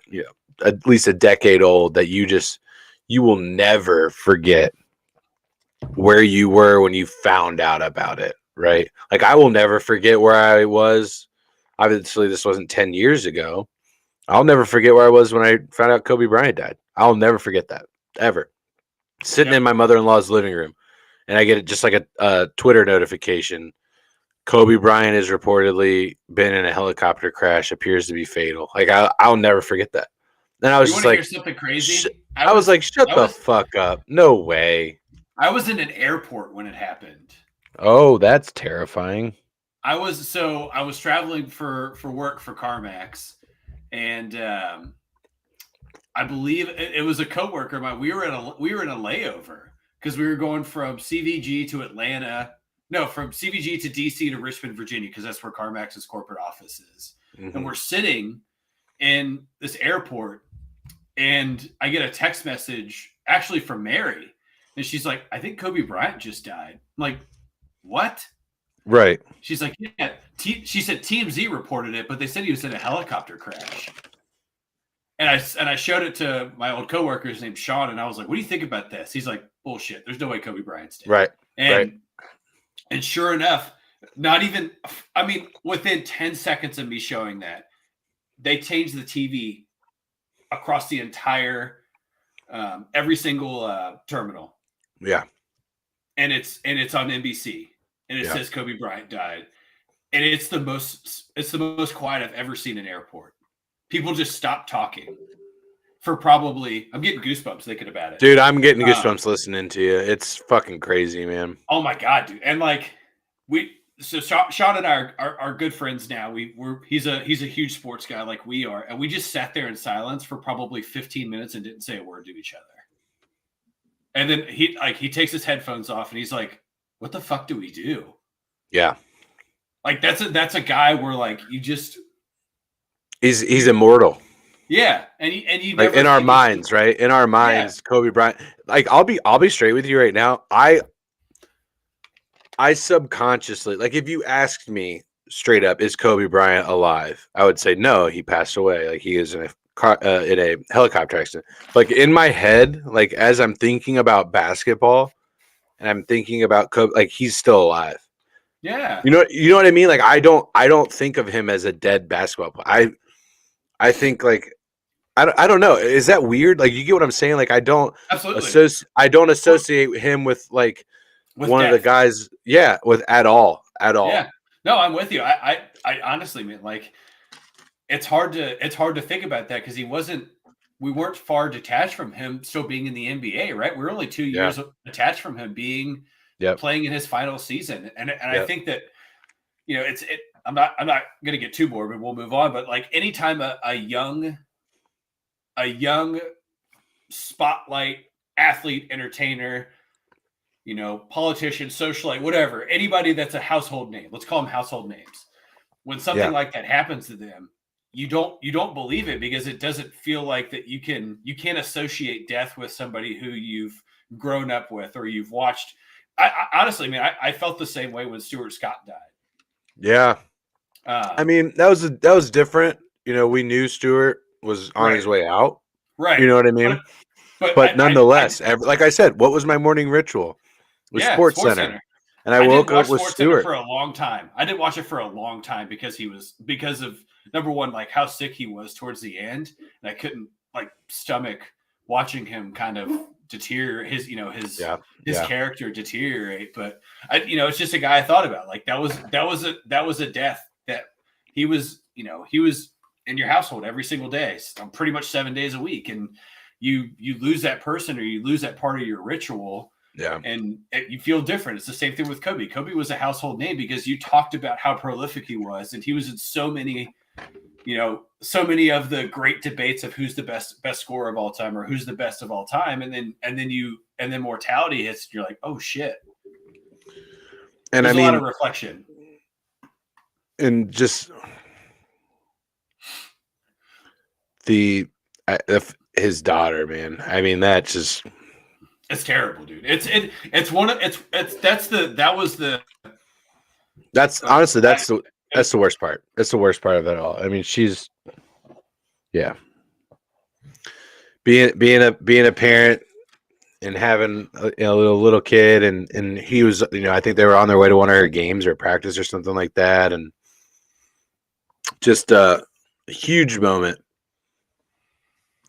at least a decade old that you will never forget where you were when you found out about it, right? Like I will never forget where I was. Obviously, this wasn't 10 years ago. I'll never forget where I was when I found out Kobe Bryant died. I'll never forget that, ever. Sitting in my mother-in-law's living room, and I get just like a Twitter notification. Kobe Bryant has reportedly been in a helicopter crash, appears to be fatal. Like I'll never forget that. And I was just like, hear something crazy? I was like, shut the fuck up. No way. I was in an airport when it happened. Oh, that's terrifying. I was traveling for work for CarMax, and I believe it was a coworker of mine. We were in a layover because we were going from CVG to Atlanta. No, from CVG to DC to Richmond, Virginia, because that's where CarMax's corporate office is. Mm-hmm. And we're sitting in this airport, and I get a text message actually from Mary, and she's like, "I think Kobe Bryant just died." I'm like, "What?" Right. She's like, "Yeah." She said TMZ reported it, but they said he was in a helicopter crash. And I showed it to my old coworker named Sean, and I was like, "What do you think about this?" He's like, "Bullshit. There's no way Kobe Bryant's dead." Right. And sure enough, within 10 seconds of me showing that, they changed the TV across the entire, every single terminal. Yeah. And it's on NBC, and it says Kobe Bryant died. And it's the most quiet I've ever seen an airport. People just stopped talking for probably, I'm getting goosebumps thinking about it. Dude, I'm getting goosebumps listening to you. It's fucking crazy, man. Oh my God, dude. And like Sean and I are good friends now. He's a huge sports guy like we are. And we just sat there in silence for probably 15 minutes and didn't say a word to each other. And then he takes his headphones off and he's like, "What the fuck do we do?" Yeah. Like that's a guy where like you just he's immortal. Yeah, and you like in our minds, right? In our minds, Kobe Bryant. Like I'll be straight with you right now. I subconsciously, like, if you asked me straight up, is Kobe Bryant alive? I would say no, he passed away. Like, he is in a car, in a helicopter accident. Like, in my head, like, as I'm thinking about basketball and I'm thinking about Kobe, like, he's still alive. Yeah. You know what I mean? Like, I don't think of him as a dead basketball player. I think, like, I don't know. Is that weird? Like, you get what I'm saying? Like, Absolutely. I don't associate him with, like, With one of the death. guys, yeah, with at all. Yeah. No, I'm with you. I honestly mean, like, it's hard to think about that because we weren't far detached from him still being in the NBA, right? We're only 2 Yeah. years attached from him being Yep. playing in his final season. And I Yep. think that, I'm not going to get too morbid. We'll move on. But like anytime a young spotlight athlete, entertainer, politician, socialite, whatever, anybody that's a household name, let's call them household names. When something like that happens to them, you don't believe it because it doesn't feel like that you can't associate death with somebody who you've grown up with or you've watched. I honestly, man, I felt the same way when Stuart Scott died. Yeah. I mean, that was different. We knew Stewart was on his way out. Right. You know what I mean? But nonetheless, like I said, what was my morning ritual? It was Sports Center. And I woke up with Stewart for a long time. I didn't watch it for a long time because of number one, like how sick he was towards the end, and I couldn't like stomach watching him kind of deteriorate his character deteriorate. But it's just a guy I thought about. Like that was a death that he was in your household every single day, pretty much 7 days a week, and you lose that person or you lose that part of your ritual. Yeah. And you feel different. It's the same thing with Kobe. Kobe was a household name because you talked about how prolific he was. And he was in so many of the great debates of who's the best scorer of all time or who's the best of all time. And then mortality hits and you're like, oh shit. And there's a lot of reflection. And just his daughter, man. I mean, that's just, it's terrible, dude. That's the worst part. That's the worst part of it all. I mean, she's, yeah, being a parent and having a little kid, and he was, I think they were on their way to one of her games or practice or something like that, and just a huge moment,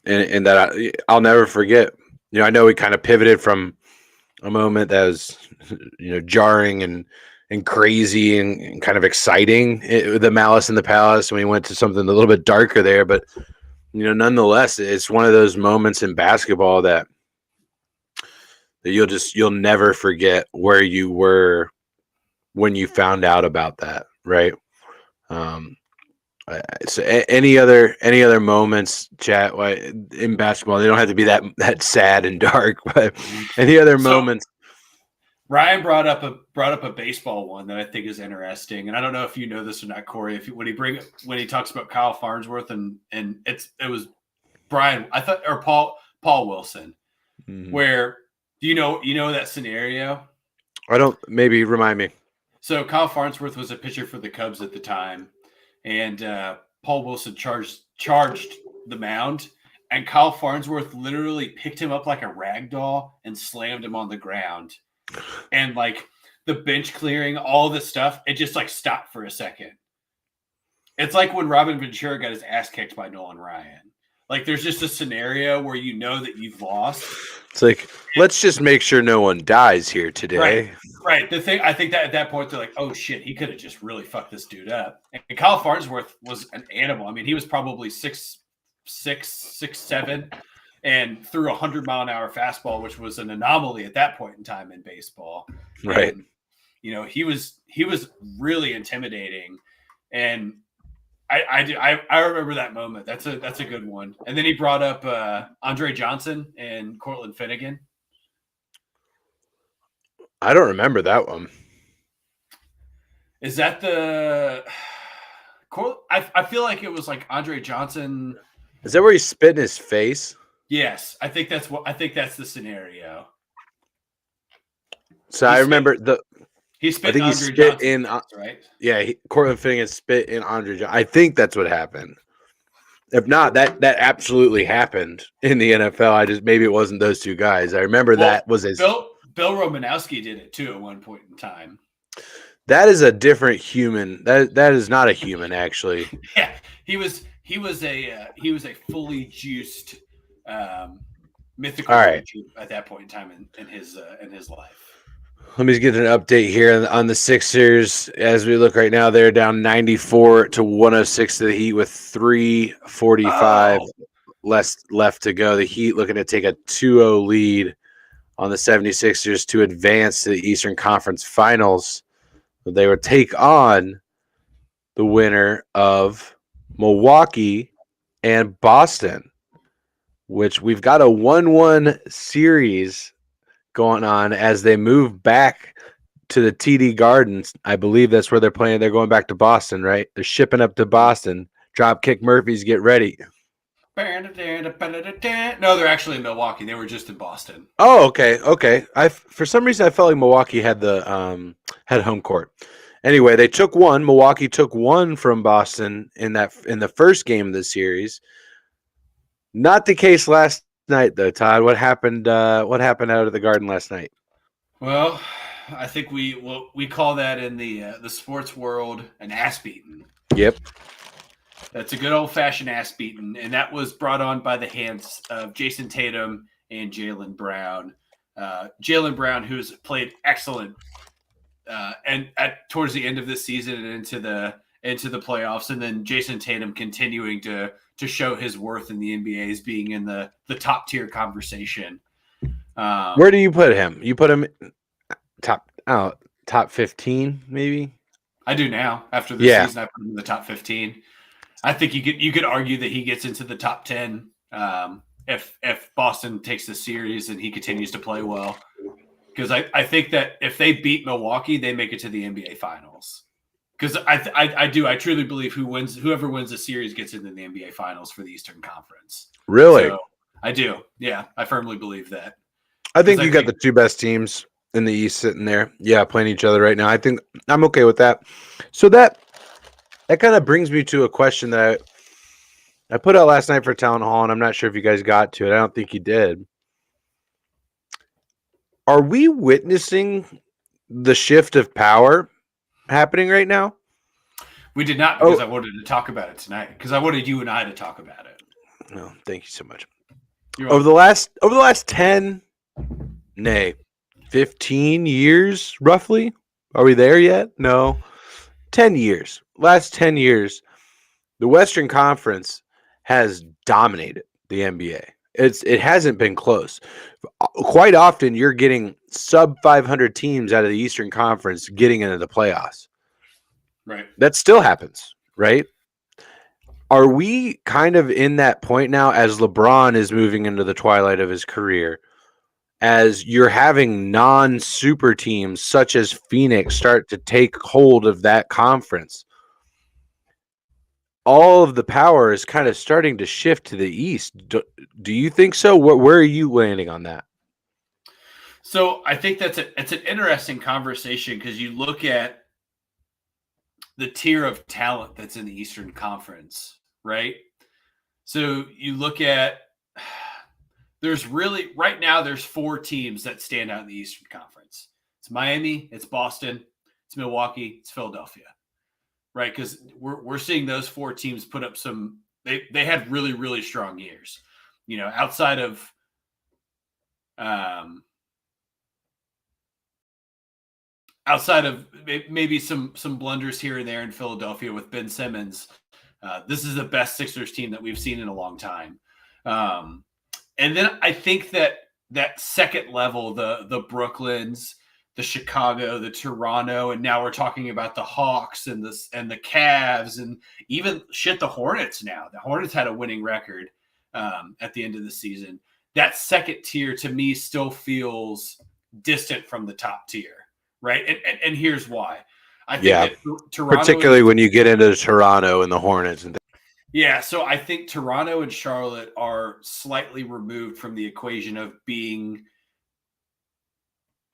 and that I'll never forget. I know we kind of pivoted from a moment that was, jarring and crazy and kind of exciting, the Malice in the Palace, and we went to something a little bit darker there. But, nonetheless, it's one of those moments in basketball that you'll never forget where you were when you found out about that, right? So any other moments, chat, in basketball, they don't have to be that sad and dark, but any other moments. Ryan brought up a baseball one that I think is interesting, and I don't know if you know this or not, Corey. When he talks about Kyle Farnsworth and it was Brian, I thought, or Paul Wilson, where you know that scenario. I don't. Maybe remind me. So Kyle Farnsworth was a pitcher for the Cubs at the time. And Paul Wilson charged the mound, and Kyle Farnsworth literally picked him up like a rag doll and slammed him on the ground. And like the bench clearing, all this stuff, it just like stopped for a second. It's like when Robin Ventura got his ass kicked by Nolan Ryan. Like there's just a scenario where you know that you've lost. It's like, let's just make sure no one dies here today. Right. The thing, I think that at that point they're like, oh shit, he could have just really fucked this dude up. And Kyle Farnsworth was an animal. I mean, he was probably 6'6", 6'7", and threw 100-mile-an-hour fastball, which was an anomaly at that point in time in baseball. Right. And, he was really intimidating. And I remember that moment. That's a good one. And then he brought up Andre Johnson and Cortland Finnegan. I don't remember that one. Is that the? I feel like it was like Andre Johnson. Is that where he spit in his face? Yes, I think that's the scenario. So I remember He I spit think he Andre spit Johnson's in. face, right? Yeah, Cortland Finnegan spit in Andre Johnson. I think that's what happened. If not, that absolutely happened in the NFL. Maybe it wasn't those two guys. I remember Well, that was a Bill Romanowski did it too at one point in time. that is a different human. That is not a human actually. Yeah, he was a fully juiced mythical All right. creature at that point in time in his life. Let me get an update here on the Sixers. As we look right now, they're down 94 to 106 to the Heat with 3:45 left to go. The Heat looking to take a 2-0 lead on the 76ers to advance to the Eastern Conference Finals. They would take on the winner of Milwaukee and Boston, which we've got a 1-1 series going on as they move back to the TD Gardens. I believe that's where they're playing. They're going back to Boston, right? They're shipping up to Boston. Dropkick Murphys, get ready. No, they're actually in Milwaukee. They were just in Boston. Oh, okay. For some reason I felt like Milwaukee had the had home court. Anyway, they took one. Milwaukee took one from Boston in the first game of the series. Not the case last night, though, Todd. What happened? What happened out of the Garden last night? Well, I think we call that in the sports world an ass beating. Yep. That's a good old fashioned ass beating, and that was brought on by the hands of Jason Tatum and Jaylen Brown. Jaylen Brown, who's played excellent, and towards the end of this season and into the playoffs, and then Jason Tatum continuing to show his worth in the NBA as being in the top tier conversation. Where do you put him? You put him top 15, maybe? I do now. After this season, I put him in the top 15. I think you could argue that he gets into the top 10 if Boston takes the series and he continues to play well. Because I think that if they beat Milwaukee, they make it to the NBA Finals. Because I truly believe whoever wins the series gets into the NBA Finals for the Eastern Conference. Really? So, I do. Yeah, I firmly believe that. I think you got the two best teams in the East sitting there. Yeah, playing each other right now. I think I'm okay with that. So that kind of brings me to a question that I put out last night for Town Hall, and I'm not sure if you guys got to it. I don't think you did. Are we witnessing the shift of power happening right now? We did not, because I wanted to talk about it tonight. Because I wanted you and I to talk about it. No, thank you so much. Over the last 10, 15 years, roughly. Are we there yet? No. 10 years. Last 10 years, the Western Conference has dominated the NBA. It hasn't been close. Quite often, you're getting sub 500 teams out of the Eastern Conference getting into the playoffs. Right. That still happens, right? Are we kind of in that point now as LeBron is moving into the twilight of his career, as you're having non-super teams such as Phoenix start to take hold of that conference? All of the power is kind of starting to shift to the East. Do you think so? Where are you landing on that? So I think it's an interesting conversation, because you look at the tier of talent that's in the Eastern Conference, right? So you look at, right now there's 4 teams that stand out in the Eastern Conference. It's Miami, it's Boston, it's Milwaukee, it's Philadelphia. Right, because we're seeing those 4 teams put up some. They had really, really strong years. You know, outside of maybe some blunders here and there in Philadelphia with Ben Simmons, this is the best Sixers team that we've seen in a long time. And then I think that second level, the Brooklyns, the Chicago, the Toronto, and now we're talking about the Hawks and the Cavs, and even the Hornets now. The Hornets had a winning record at the end of the season. That second tier to me still feels distant from the top tier, right? And here's why. I think that Toronto, particularly when you get into Toronto and the Hornets and yeah, so I think Toronto and Charlotte are slightly removed from the equation of being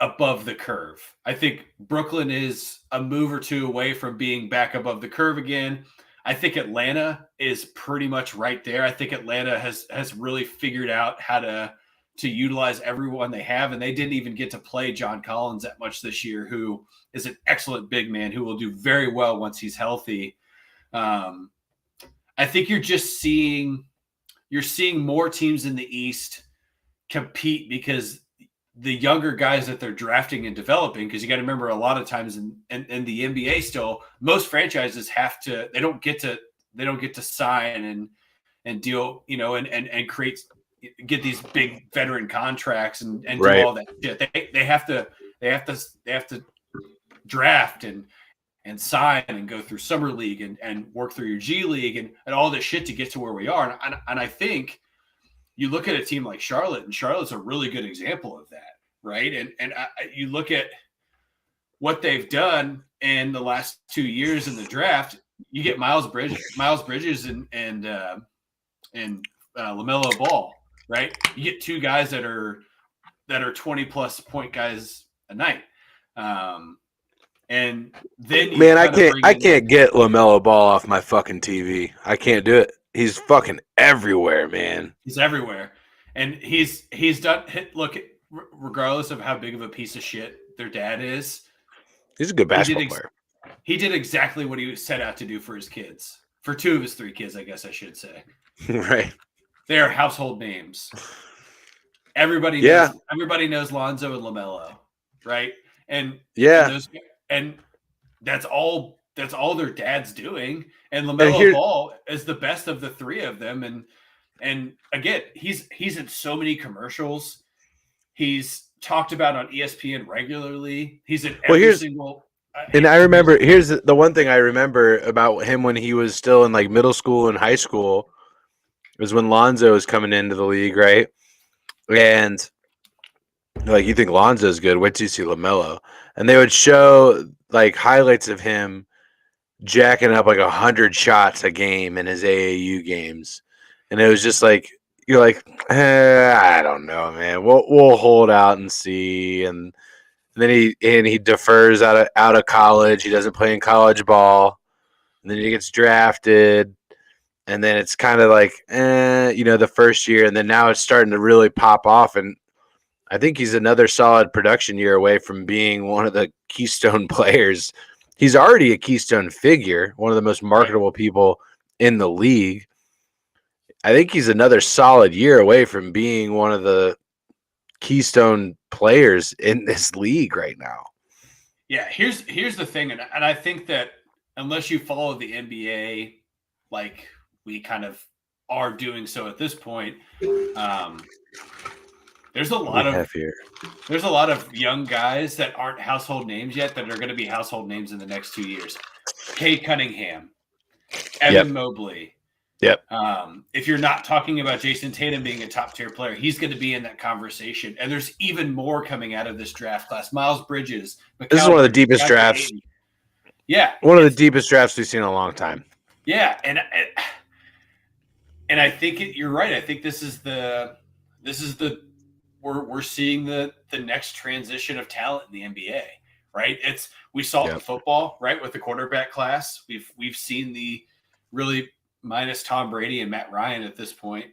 above the curve. I think Brooklyn is a move or two away from being back above the curve again. I think Atlanta is pretty much right there. I think Atlanta has really figured out how to utilize everyone they have, and they didn't even get to play John Collins that much this year, who is an excellent big man who will do very well once he's healthy. I think you're seeing more teams in the East compete because the younger guys that they're drafting and developing, because you got to remember a lot of times in the NBA still, most franchises they don't get to sign and deal, and get these big veteran contracts and do all that shit. They have to draft and sign and go through summer league and work through your G League and all this shit to get to where we are. And I think you look at a team like Charlotte, and Charlotte's a really good example of that, right? And you look at what they've done in the last 2 years in the draft. You get Miles Bridges and LaMelo Ball, right? You get two guys that are 20+ point guys a night. And then I can't get LaMelo Ball off my fucking TV. I can't do it. He's fucking everywhere, man. He's everywhere, and he's done. Look, regardless of how big of a piece of shit their dad is, he's a good basketball player. He did exactly what he set out to do for his kids, for 2 of his 3 kids, I guess I should say. Right. They are household names. Everybody knows Lonzo and LaMelo, right? And and that's all their dad's doing. And LaMelo Ball is the best of the 3 of them. And again, he's in so many commercials. He's talked about on ESPN regularly. He's in every single. And I remember, here's the one thing I remember about him when he was still in like middle school and high school was when Lonzo was coming into the league, right? And like, you think Lonzo's good? Wait till you see LaMelo. And they would show like highlights of him jacking up like 100 shots a game in his AAU games, and it was just like, you're like, I don't know, man. We'll hold out and see. And then he defers out of college. He doesn't play in college ball, and then he gets drafted, and then it's kind of like, the first year, and then now it's starting to really pop off. And I think he's another solid production year away from being one of the keystone players. He's already a keystone figure, one of the most marketable people in the league. I think he's another solid year away from being one of the keystone players in this league right now. Yeah, here's the thing, and I think that unless you follow the NBA like we kind of are doing so at this point, there's a lot of young guys that aren't household names yet that are going to be household names in the next 2 years. Cade Cunningham, Evan Mobley. Yep. If you're not talking about Jason Tatum being a top tier player, he's going to be in that conversation. And there's even more coming out of this draft class. Miles Bridges. This is one of the deepest drafts. Yeah. One of the deepest drafts we've seen in a long time. Yeah. And I think you're right. I think this is the we're seeing the next transition of talent in the NBA, right? We saw it in football, right, with the quarterback class. We've seen the really, minus Tom Brady and Matt Ryan at this point.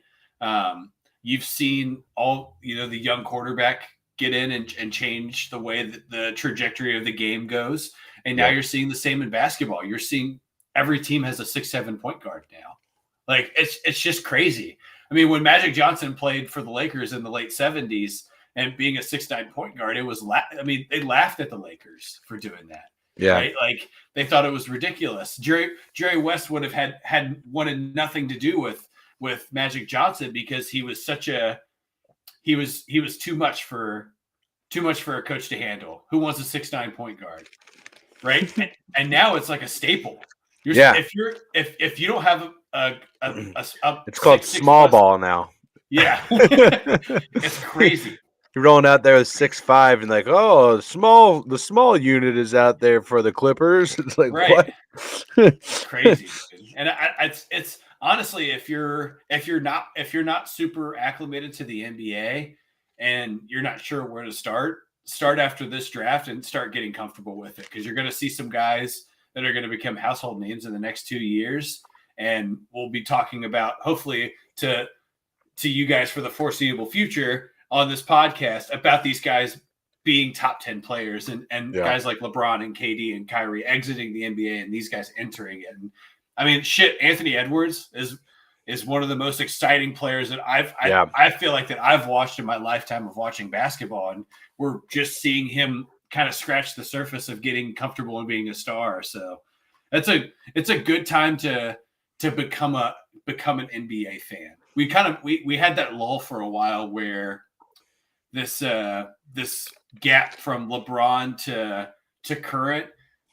You've seen all the young quarterback get in and change the way that the trajectory of the game goes. And now you're seeing the same in basketball. You're seeing every team has a 6-7 point guard now. Like it's just crazy. I mean, when Magic Johnson played for the Lakers in the late 70s and being a 6'9" point guard, it was they laughed at the Lakers for doing that. Yeah. Right? Like they thought it was ridiculous. Jerry West would have had wanted nothing to do with Magic Johnson because he was he was too much for a coach to handle. Who wants a 6'9" point guard? Right? and now it's like a staple. If you don't have it's called small ball now. Yeah. It's crazy. You're rolling out there with 6'5" and like, oh, the small unit is out there for the Clippers. It's like, right. What? Crazy. And it's honestly, if you're not super acclimated to the NBA and you're not sure where to start start after this draft and start getting comfortable with it, because you're going to see some guys that are going to become household names in the next 2 years. And we'll be talking about, hopefully, to you guys for the foreseeable future on this podcast about these guys being top 10 players and guys like LeBron and KD and Kyrie exiting the NBA and these guys entering it. And I mean, Anthony Edwards is one of the most exciting players that I feel like that I've watched in my lifetime of watching basketball. And we're just seeing him kind of scratch the surface of getting comfortable and being a star. So it's a good time to become an NBA fan. We had that lull for a while where this gap from LeBron to current,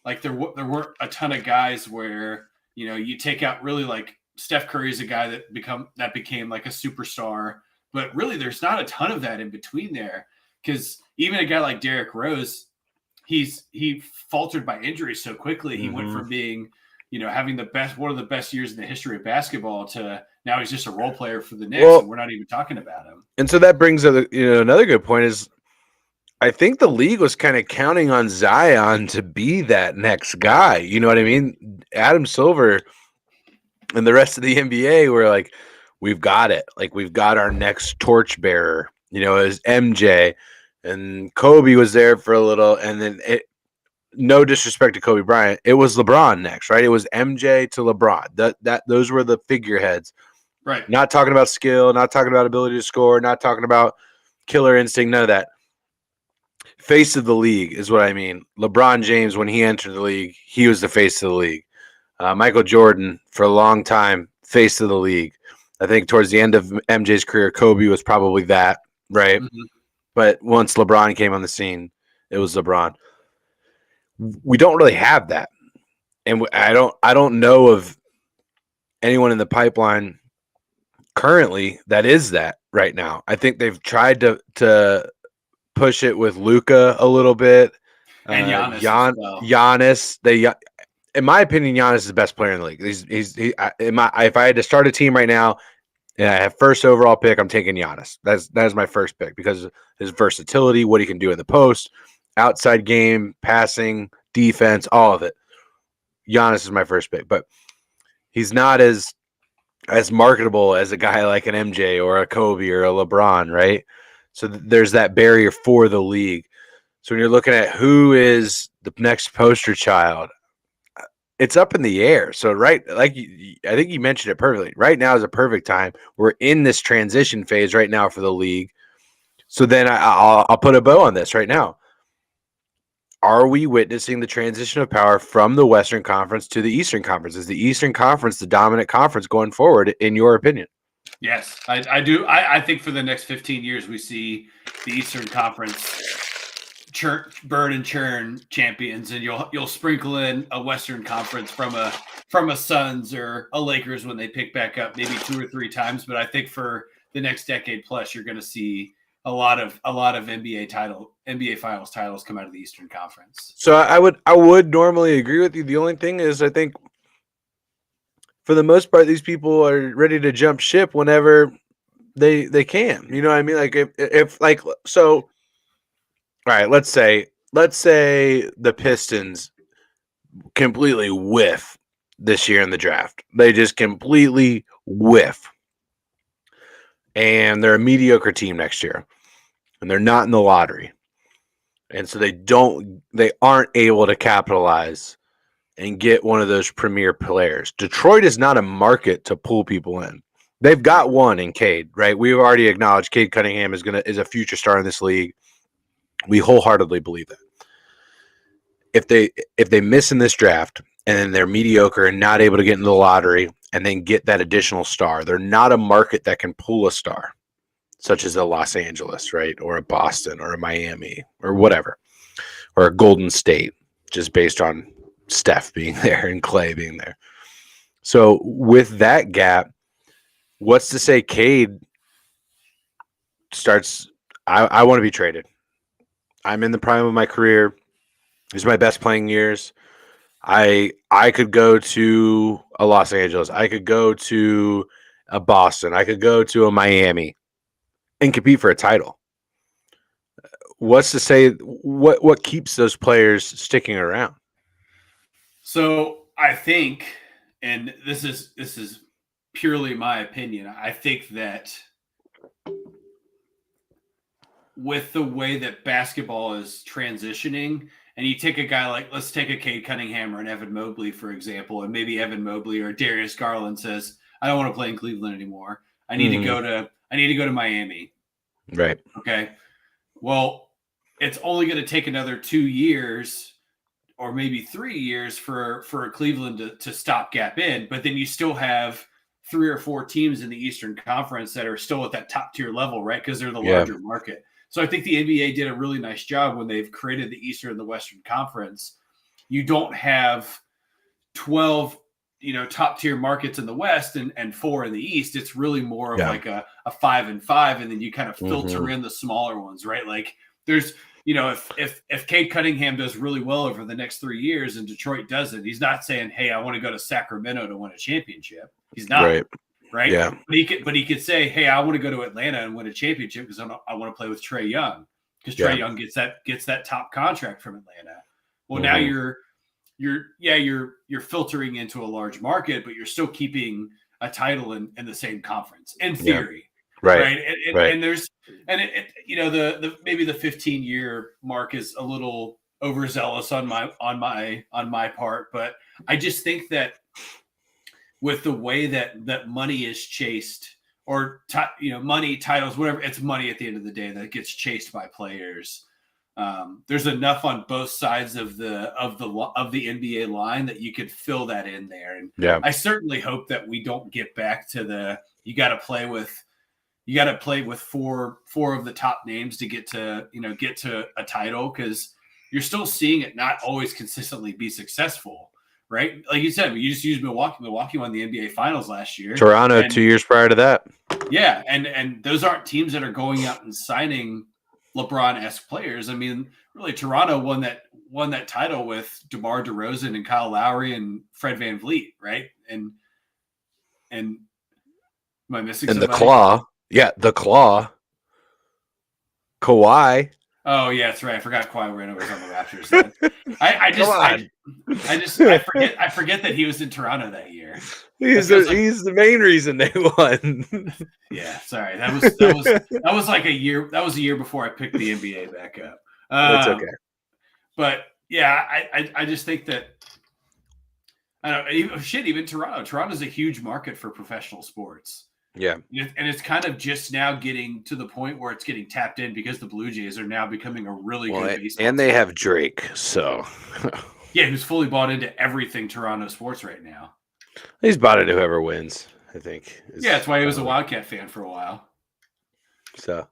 like there weren't a ton of guys where, you know, you take out really like Steph Curry is a guy that became like a superstar, but really there's not a ton of that in between there, because even a guy like Derrick Rose, he faltered by injury so quickly. He went from being, you know, having one of the best years in the history of basketball to now he's just a role player for the Knicks, and we're not even talking about him. And so that brings up, you know, another good point is I think the league was kind of counting on Zion to be that next guy. You know what I mean? Adam Silver and the rest of the NBA were like, we've got it. Like, we've got our next torchbearer, you know, as MJ, and Kobe was there for a little. And then no disrespect to Kobe Bryant, it was LeBron next, right? It was MJ to LeBron. Those were the figureheads. Right. Not talking about skill, not talking about ability to score, not talking about killer instinct, none of that. Face of the league is what I mean. LeBron James, when he entered the league, he was the face of the league. Michael Jordan, for a long time, face of the league. I think towards the end of MJ's career, Kobe was probably that, right? Mm-hmm. But once LeBron came on the scene, it was LeBron. We don't really have that, and I don't know of anyone in the pipeline currently that is that right now. I think they've tried to push it with Luka a little bit, and Giannis. Giannis. In my opinion, Giannis is the best player in the league. If I had to start a team right now and I have first overall pick, I'm taking Giannis. That is my first pick because of his versatility, what he can do in the post, outside game, passing, defense, all of it. Giannis is my first pick, but he's not as marketable as a guy like an MJ or a Kobe or a LeBron, right? So there's that barrier for the league. So when you're looking at who is the next poster child, it's up in the air. So I think you mentioned it perfectly. Right now is a perfect time. We're in this transition phase right now for the league. So then I'll put a bow on this right now. Are we witnessing the transition of power from the Western Conference to the Eastern Conference? Is the Eastern Conference the dominant conference going forward, in your opinion? Yes, I do. I think for the next 15 years, we see the Eastern Conference burn and churn champions, and you'll sprinkle in a Western Conference from a Suns or a Lakers when they pick back up, maybe 2 or 3 times. But I think for the next decade plus, you're going to see a lot of NBA Finals titles come out of the Eastern Conference. So I would normally agree with you. The only thing is, I think for the most part, these people are ready to jump ship whenever they can. You know what I mean? Like if like so. All right, let's say the Pistons completely whiff this year in the draft. They just completely whiff. And they're a mediocre team next year. And they're not in the lottery. And so they aren't able to capitalize and get one of those premier players. Detroit is not a market to pull people in. They've got one in Cade, right? We've already acknowledged Cade Cunningham is a future star in this league. We wholeheartedly believe that. If they miss in this draft and then they're mediocre and not able to get into the lottery and then get that additional star, they're not a market that can pull a star, such as a Los Angeles, right? Or a Boston or a Miami or whatever, or a Golden State, just based on Steph being there and Clay being there. So with that gap, what's to say Cade starts, I want to be traded. I'm in the prime of my career. These are my best playing years. I could go to a Los Angeles. I could go to a Boston. I could go to a Miami and compete for a title. what's to say what keeps those players sticking around? So I think, and this is purely my opinion, I think that with the way that basketball is transitioning, and you take a guy like, let's take a Cade Cunningham or an Evan Mobley, for example, and maybe Evan Mobley or Darius Garland says, I don't want to play in Cleveland anymore. I need to go to Miami. Right. Okay. Well, it's only going to take another 2 years or maybe 3 years for Cleveland to stop gap in, but then you still have 3 or 4 teams in the Eastern Conference that are still at that top tier level, right? Because they're the larger market. So I think the NBA did a really nice job when they've created the Eastern and the Western Conference. You don't have 12, top tier markets in the West and 4 in the East. It's really more of like a 5 and 5, and then you kind of filter in the smaller ones, right? Like there's, if Cade Cunningham does really well over the next 3 years and Detroit doesn't, he's not saying, "Hey, I want to go to Sacramento to win a championship." He's not. Right. Yeah. But he could say, "Hey, I want to go to Atlanta and win a championship because I want to play with Trae Young, because Trae Young gets that top contract from Atlanta." Well, now you're filtering into a large market, but you're still keeping a title in the same conference in theory. Right. And there's the maybe the 15-year mark is a little overzealous on my part, but I just think that with the way that money is chased, or money, titles, whatever, it's money at the end of the day that gets chased by players. There's enough on both sides of the NBA line that you could fill that in there. And I certainly hope that we don't get back to you got to play with four of the top names to get to a title, because you're still seeing it not always consistently be successful. Right? Like you said, you just used Milwaukee. Milwaukee won the NBA Finals last year. Toronto 2 years prior to that. Yeah, and those aren't teams that are going out and signing LeBron-esque players. I mean, really, Toronto won that title with DeMar DeRozan and Kyle Lowry and Fred VanVleet, right? And am I missing somebody? And the Claw. Yeah, the Claw. Kawhi. Oh yeah, that's right. I forgot Kawhi Leonard was on the Raptors then. I forget that he was in Toronto that year. He's the main reason they won. Yeah, sorry. That was like a year. That was a year before I picked the NBA back up. That's okay. But yeah, I just think that I don't know. Even Toronto. Toronto's a huge market for professional sports. Yeah. And it's kind of just now getting to the point where it's getting tapped in because the Blue Jays are now becoming a really good baseball and they have Drake, so yeah, who's fully bought into everything Toronto sports right now. He's bought into whoever wins, I think. Yeah, that's why he was a Wildcat fan for a while. So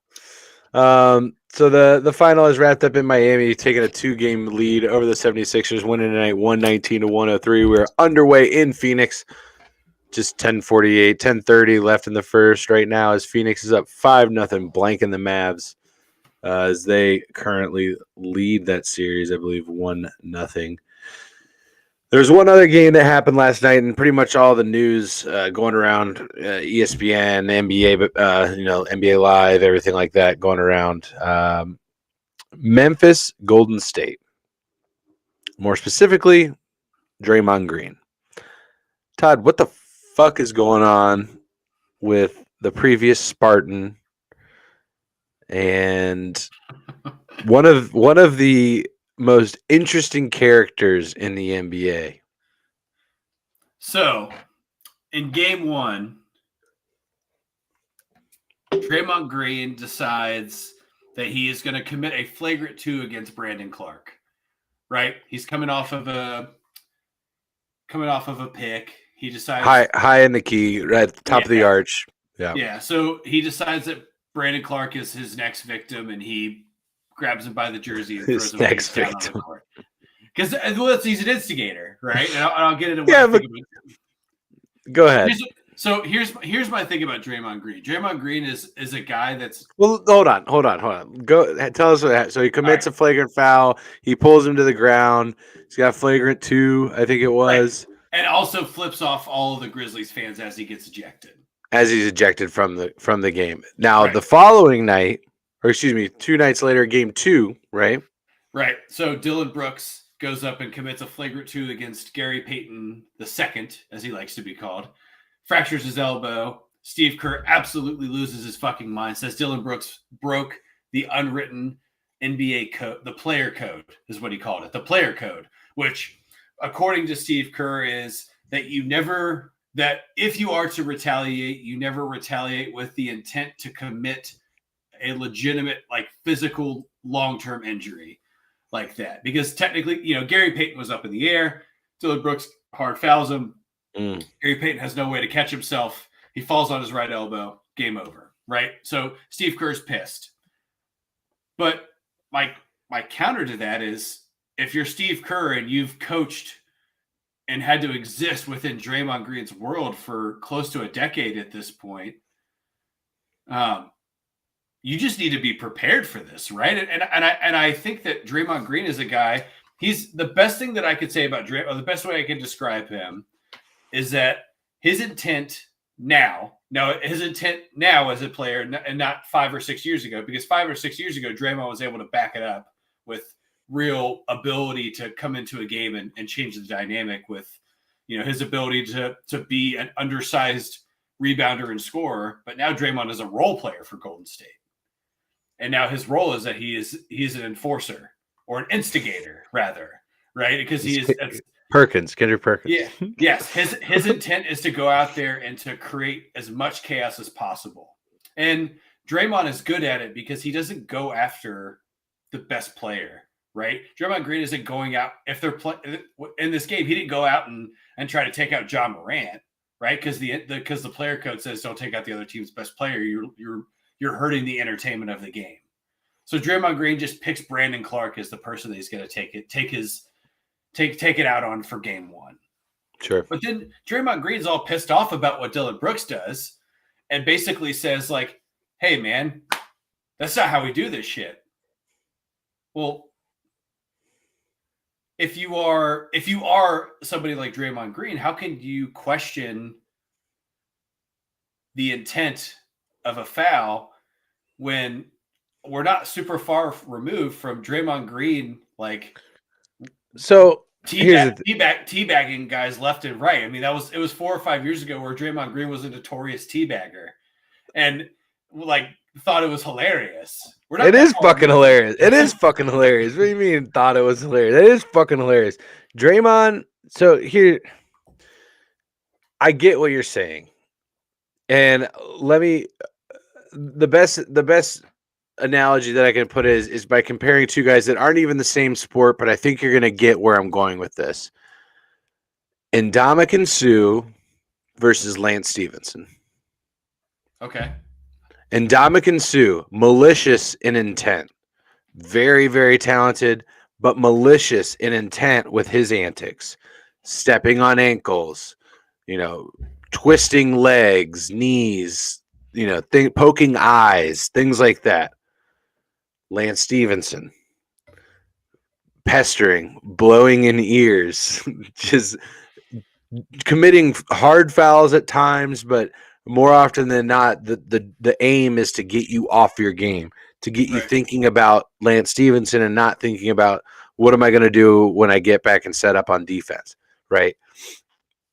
the final is wrapped up in Miami, taking a 2-game lead over the 76ers, winning tonight 119-103. We're underway in Phoenix. Just 10:30 left in the first right now, as Phoenix is up 5-0, blanking the Mavs, as they currently lead that series, I believe 1-0. There's one other game that happened last night, and pretty much all the news going around ESPN, NBA, NBA Live, everything like that going around. Memphis, Golden State. More specifically, Draymond Green. Todd, what the fuck is going on with the previous Spartan and one of the most interesting characters in the NBA? So, in game 1, Draymond Green decides that he is going to commit a flagrant 2 against Brandon Clark. Right? He's coming off of a pick. He decides high in the key, right at the top of the arch. Yeah. So he decides that Brandon Clark is his next victim, and he grabs him by the jersey and throws him down on the court. Because he's an instigator, right? And I'll get into what go ahead. So here's my thing about Draymond Green. Draymond Green is a guy that's hold on. Go tell us what happened. So he commits a flagrant foul. He pulls him to the ground. He's got flagrant 2, I think it was. Right. And also flips off all of the Grizzlies fans as he gets ejected. As he's ejected from the game. Now the following night, or excuse me, 2 nights later, game 2, right? Right. So Dylan Brooks goes up and commits a flagrant 2 against Gary Payton II, as he likes to be called, fractures his elbow. Steve Kerr absolutely loses his fucking mind, says Dylan Brooks broke the unwritten NBA code, the player code is what he called it, the player code, which according to Steve Kerr is that that if you are to retaliate, you never retaliate with the intent to commit a legitimate, like, physical long-term injury like that. Because technically, Gary Payton was up in the air. Dylan Brooks hard fouls him. Gary Payton has no way to catch himself. He falls on his right elbow. Game over, right? So Steve Kerr's pissed. But my counter to that is, if you're Steve Kerr and you've coached and had to exist within Draymond Green's world for close to a decade at this point, you just need to be prepared for this, right? And I think that Draymond Green is a guy. He's the best thing that I could say about Draymond, or the best way I can describe him, is that his intent now as a player, and not 5 or 6 years ago, because 5 or 6 years ago, Draymond was able to back it up with real ability to come into a game and change the dynamic with, his ability to be an undersized rebounder and scorer. But now Draymond is a role player for Golden State. And now his role is that he's an enforcer, or an instigator rather, right? Because Kendrick Perkins. Yeah. Yes. His intent is to go out there and to create as much chaos as possible. And Draymond is good at it because he doesn't go after the best player, right? Draymond Green isn't going out, if they're in this game, he didn't go out and try to take out John Morant, right? Because the player code says don't take out the other team's best player. You're hurting the entertainment of the game. So Draymond Green just picks Brandon Clark as the person that he's going to take it out on for game 1. Sure. But then Draymond Green's all pissed off about what Dylan Brooks does, and basically says, like, hey man, that's not how we do this shit. Well, if you are somebody like Draymond Green, how can you question the intent of a foul when we're not super removed from Draymond Green, like, so teabagging guys left and right? I mean, it was 4 or 5 years ago where Draymond Green was a notorious teabagger, and like thought it was hilarious. It is fucking hilarious. It is fucking hilarious. What do you mean thought it was hilarious? It is fucking hilarious. Draymond, so here, I get what you're saying. And the best analogy that I can put is by comparing two guys that aren't even the same sport, but I think you're going to get where I'm going with this. Ndamukong Suh versus Lance Stevenson. Okay. Ndamukong Suh, malicious in intent. Very, very talented, but malicious in intent with his antics. Stepping on ankles, twisting legs, knees, poking eyes, things like that. Lance Stevenson, pestering, blowing in ears, just committing hard fouls at times, but more often than not, the aim is to get you off your game, to get you thinking about Lance Stevenson and not thinking about what am I going to do when I get back and set up on defense, right?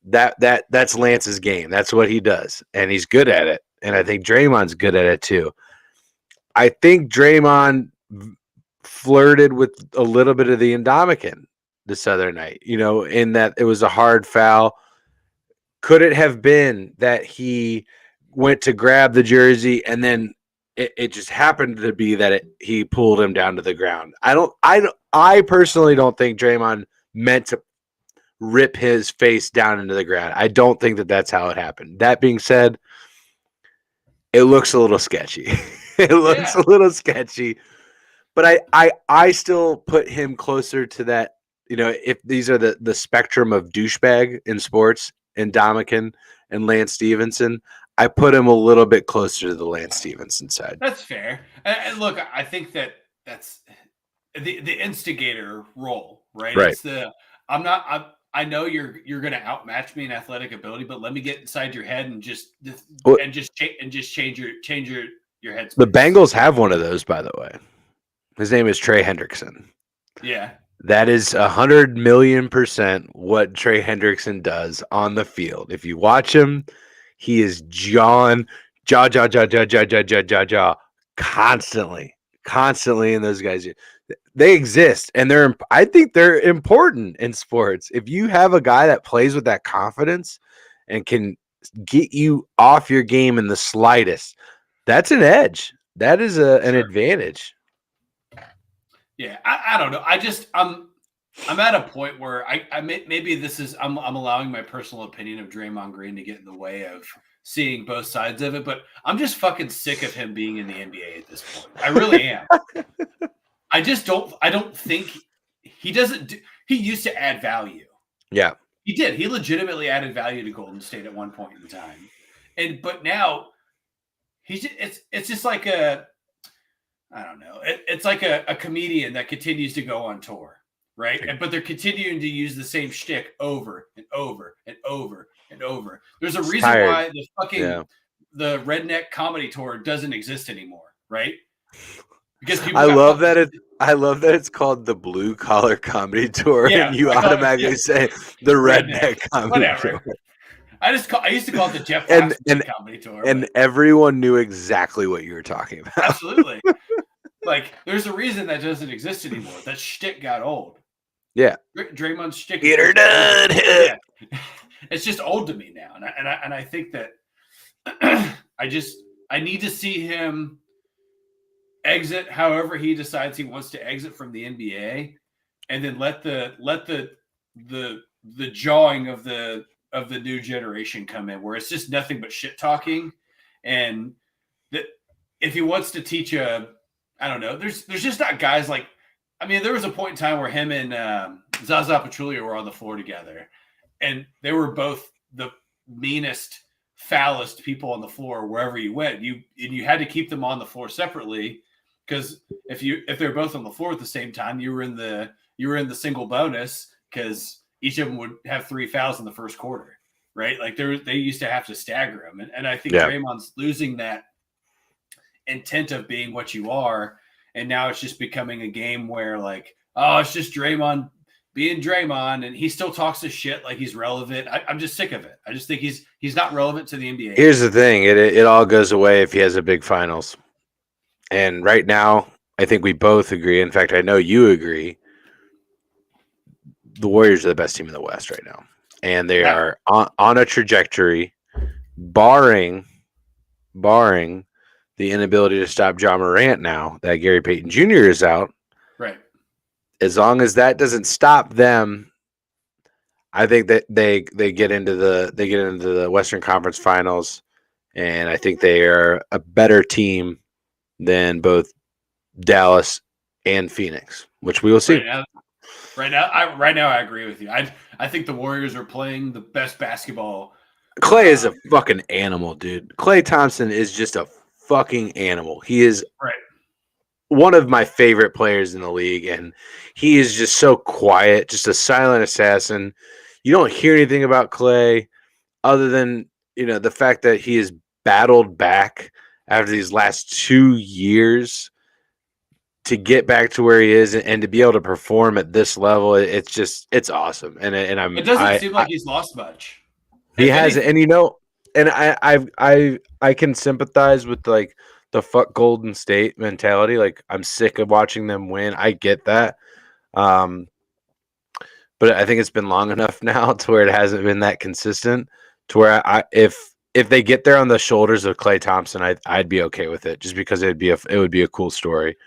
That's Lance's game. That's what he does, and he's good at it. And I think Draymond's good at it too. I think Draymond flirted with a little bit of the Ndamukong this other night, in that it was a hard foul. Could it have been that he went to grab the jersey and then it just happened to be that he pulled him down to the ground? I personally don't think Draymond meant to rip his face down into the ground. I don't think that that's how it happened. That being said, it looks a little sketchy. It looks a little sketchy, but I still put him closer to that. If these are the spectrum of douchebag in sports, and Ndamukong and Lance Stevenson, I put him a little bit closer to the Lance Stevenson side. That's fair. And look, I think that's the instigator role, right? Right. It's I know you're going to outmatch me in athletic ability, but let me get inside your head and just change your head. The Bengals have one of those, by the way. His name is Trey Hendrickson. Yeah. That is 100,000,000% what Trey Hendrickson does on the field. If you watch him, he is jaw, constantly, and those guys, they exist, and I think they're important in sports. If you have a guy that plays with that confidence and can get you off your game in the slightest, that's an edge. That is an advantage. Yeah, I don't know. I'm at a point where maybe this is I'm allowing my personal opinion of Draymond Green to get in the way of seeing both sides of it, but I'm just fucking sick of him being in the NBA at this point. I really am. I don't think he doesn't he used to add value. Yeah. He did. He legitimately added value to Golden State at one point in time. But now it's just like I don't know. It's like a comedian that continues to go on tour, right? But they're continuing to use the same shtick over and over and over and over. There's a reason why the fucking the redneck comedy tour doesn't exist anymore, right? Because people I love that it's called the Blue Collar Comedy Tour, and you automatically say the redneck comedy tour. I used to call it the Jeff Foxworthy comedy tour, and everyone knew exactly what you were talking about. Absolutely. Like, there's a reason that doesn't exist anymore. That shtick got old. Yeah. Draymond's shtick. Get her done. Yeah. It's just old to me now, and I think that I need to see him exit however he decides he wants to exit from the NBA, and then let the jawing of the new generation come in, where it's just nothing but shit talking, and that if he wants to teach I don't know, there's just not guys like, I mean, there was a point in time where him and Zaza Pachulia were on the floor together, and they were both the meanest, foulest people on the floor wherever you went. You had to keep them on the floor separately, because if they're both on the floor at the same time, you were in the single bonus, because each of them would have 3 fouls in the first quarter, right? Like they used to have to stagger them, and I think Draymond's losing that intent of being what you are, and now it's just becoming a game where, like, oh, it's just Draymond being Draymond, and he still talks his shit like he's relevant. I'm just sick of it. I just think he's not relevant to the NBA. Here's the thing: it all goes away if he has a big finals. And right now, I think we both agree. In fact, I know you agree. The Warriors are the best team in the West right now, and they are on a trajectory, barring the inability to stop Ja Morant now that Gary Payton Jr. is out. Right. As long as that doesn't stop them, I think that they get into the Western Conference Finals, and I think they are a better team than both Dallas and Phoenix, which we will see. Right now, I agree with you. I think the Warriors are playing the best basketball. Klay is a fucking animal, dude. Klay Thompson is just a fucking animal. He is one of my favorite players in the league, and he is just so quiet, just a silent assassin. You don't hear anything about Klay other than, the fact that he has battled back after these last 2 years to get back to where he is and to be able to perform at this level. It's awesome. And it doesn't seem like he's lost much. He hasn't, and I can sympathize with, like, the fuck Golden State mentality. Like, I'm sick of watching them win. I get that. But I think it's been long enough now to where it hasn't been that consistent, to where if they get there on the shoulders of Klay Thompson, I'd be okay with it, just because it would be a cool story.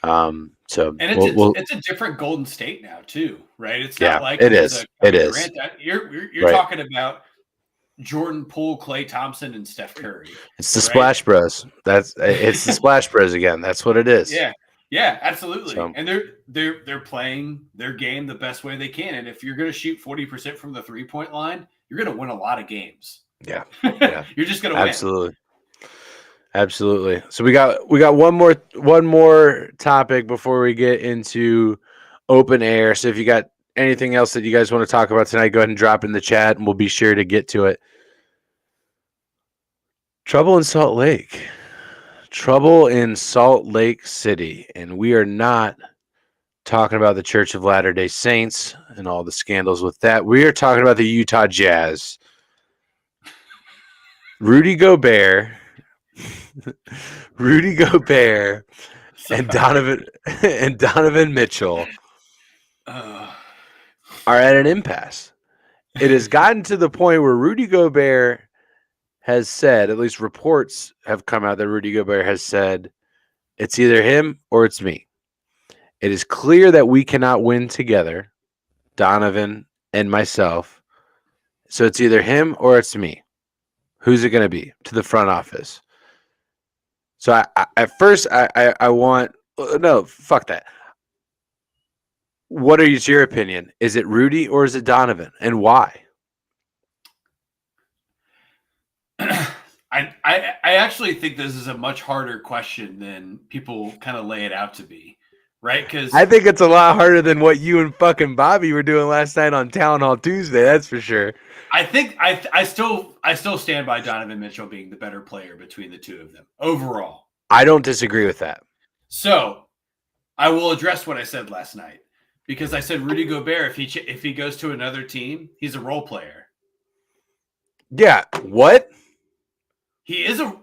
So it's a different Golden State now too, right? It's not like it is. You're talking about Jordan Poole, Klay Thompson, and Steph Curry. It's the Splash Bros. It's the Splash Bros again. That's what it is. Yeah, absolutely. So, and they're playing their game the best way they can. And if you're going to shoot 40% from the 3-point line, you're going to win a lot of games. Yeah. You're just going to win. Absolutely. So we got one more topic before we get into open air. So if you got anything else that you guys want to talk about tonight, go ahead and drop in the chat, and we'll be sure to get to it. Trouble in Salt Lake. trouble in Salt Lake City, and we are not talking about the Church of Latter-day Saints and all the scandals with that. We are talking about the Utah Jazz. Rudy Gobert and Donovan Mitchell are at an impasse. It has gotten to the point where Rudy Gobert has said, at least reports have come out that Rudy Gobert has said, it's either him or it's me. It is clear that we cannot win together, Donovan and myself. So it's either him or it's me. Who's it going to be? To the front office. So I want no, fuck that. What is your opinion? Is it Rudy or is it Donovan, and why? I actually think this is a much harder question than people kind of lay it out to be, right? Because I think it's a lot harder than what you and fucking Bobby were doing last night on Town Hall Tuesday. That's for sure. I think I still stand by Donovan Mitchell being the better player between the two of them overall. I don't disagree with that. So I will address what I said last night, because I said Rudy Gobert, if he goes to another team, he's a role player. Yeah. What? He is a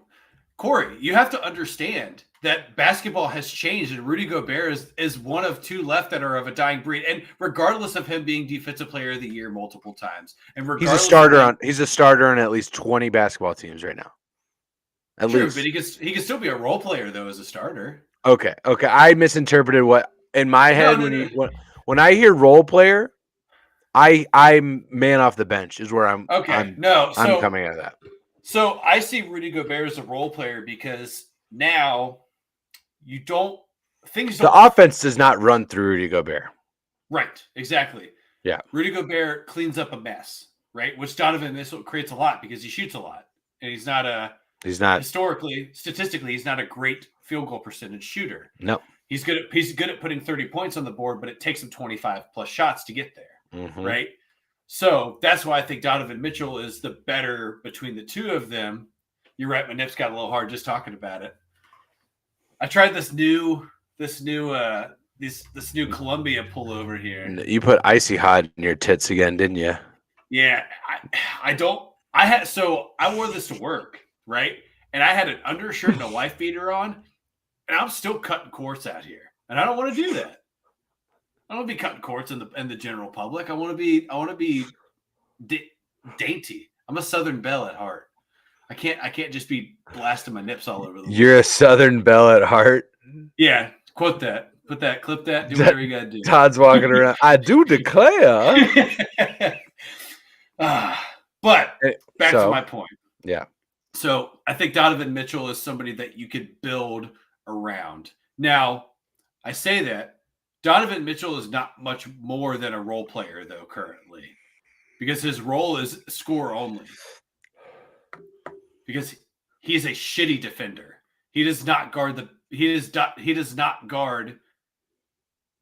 Corey. You have to understand that basketball has changed, and Rudy Gobert is one of two left that are of a dying breed. And regardless of him being Defensive Player of the Year multiple times, and he's a starter on at least 20 basketball teams right now. At least, but he can still be a role player though as a starter. Okay. I misinterpreted what in my head when I hear role player, I'm man off the bench is where I'm. Okay, I'm coming out of that. So I see Rudy Gobert as a role player because now the offense does not run through Rudy Gobert. Right, exactly. Yeah. Rudy Gobert cleans up a mess, right? Which Donovan Mitchell creates a lot because he shoots a lot. And he's not statistically, he's not a great field goal percentage shooter. No. He's good at putting 30 points on the board, but it takes him 25 plus shots to get there. Mm-hmm. Right? So that's why I think Donovan Mitchell is the better between the two of them. You're right, my nips got a little hard just talking about it. I tried this new Columbia pullover here. You put icy hot in your tits again, didn't you? Yeah, I wore this to work, right? And I had an undershirt and a wife beater on, and I'm still cutting courts out here, and I don't want to do that. I don't want to be cutting courts in the general public. I want to be dainty. I'm a Southern belle at heart. I can't just be blasting my nips all over the place. You're a Southern belle at heart. Yeah, quote that. Put that, clip that, do whatever you gotta do. Todd's walking around. I do declare. But back to my point. Yeah. So I think Donovan Mitchell is somebody that you could build around. Now, I say that Donovan Mitchell is not much more than a role player, though, currently, because his role is score only. Because he's a shitty defender. He does not guard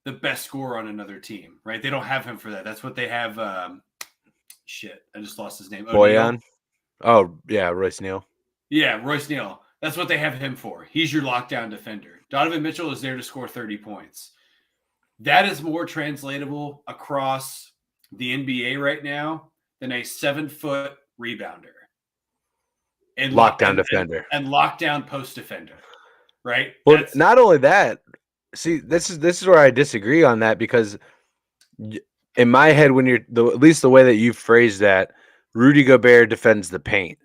the best scorer on another team, right? They don't have him for that. That's what they have. I just lost his name. Boyan. Oh yeah, Royce Neal. Yeah, Royce Neal. That's what they have him for. He's your lockdown defender. Donovan Mitchell is there to score 30 points. That is more translatable across the NBA right now than a 7-foot rebounder. And lockdown defender. And lockdown post defender. Right? Well, not only that, see, this is where I disagree on that, because in my head, when at least the way that you phrased that, Rudy Gobert defends the paint.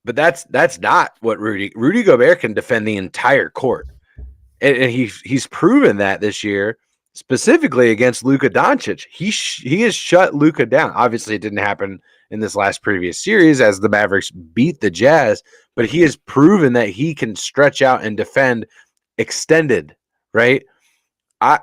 But that's not what Rudy Gobert can defend the entire court. And he's proven that this year, specifically against Luka Doncic. He has shut Luka down. Obviously, it didn't happen in this last previous series as the Mavericks beat the Jazz, but he has proven that he can stretch out and defend extended, right? I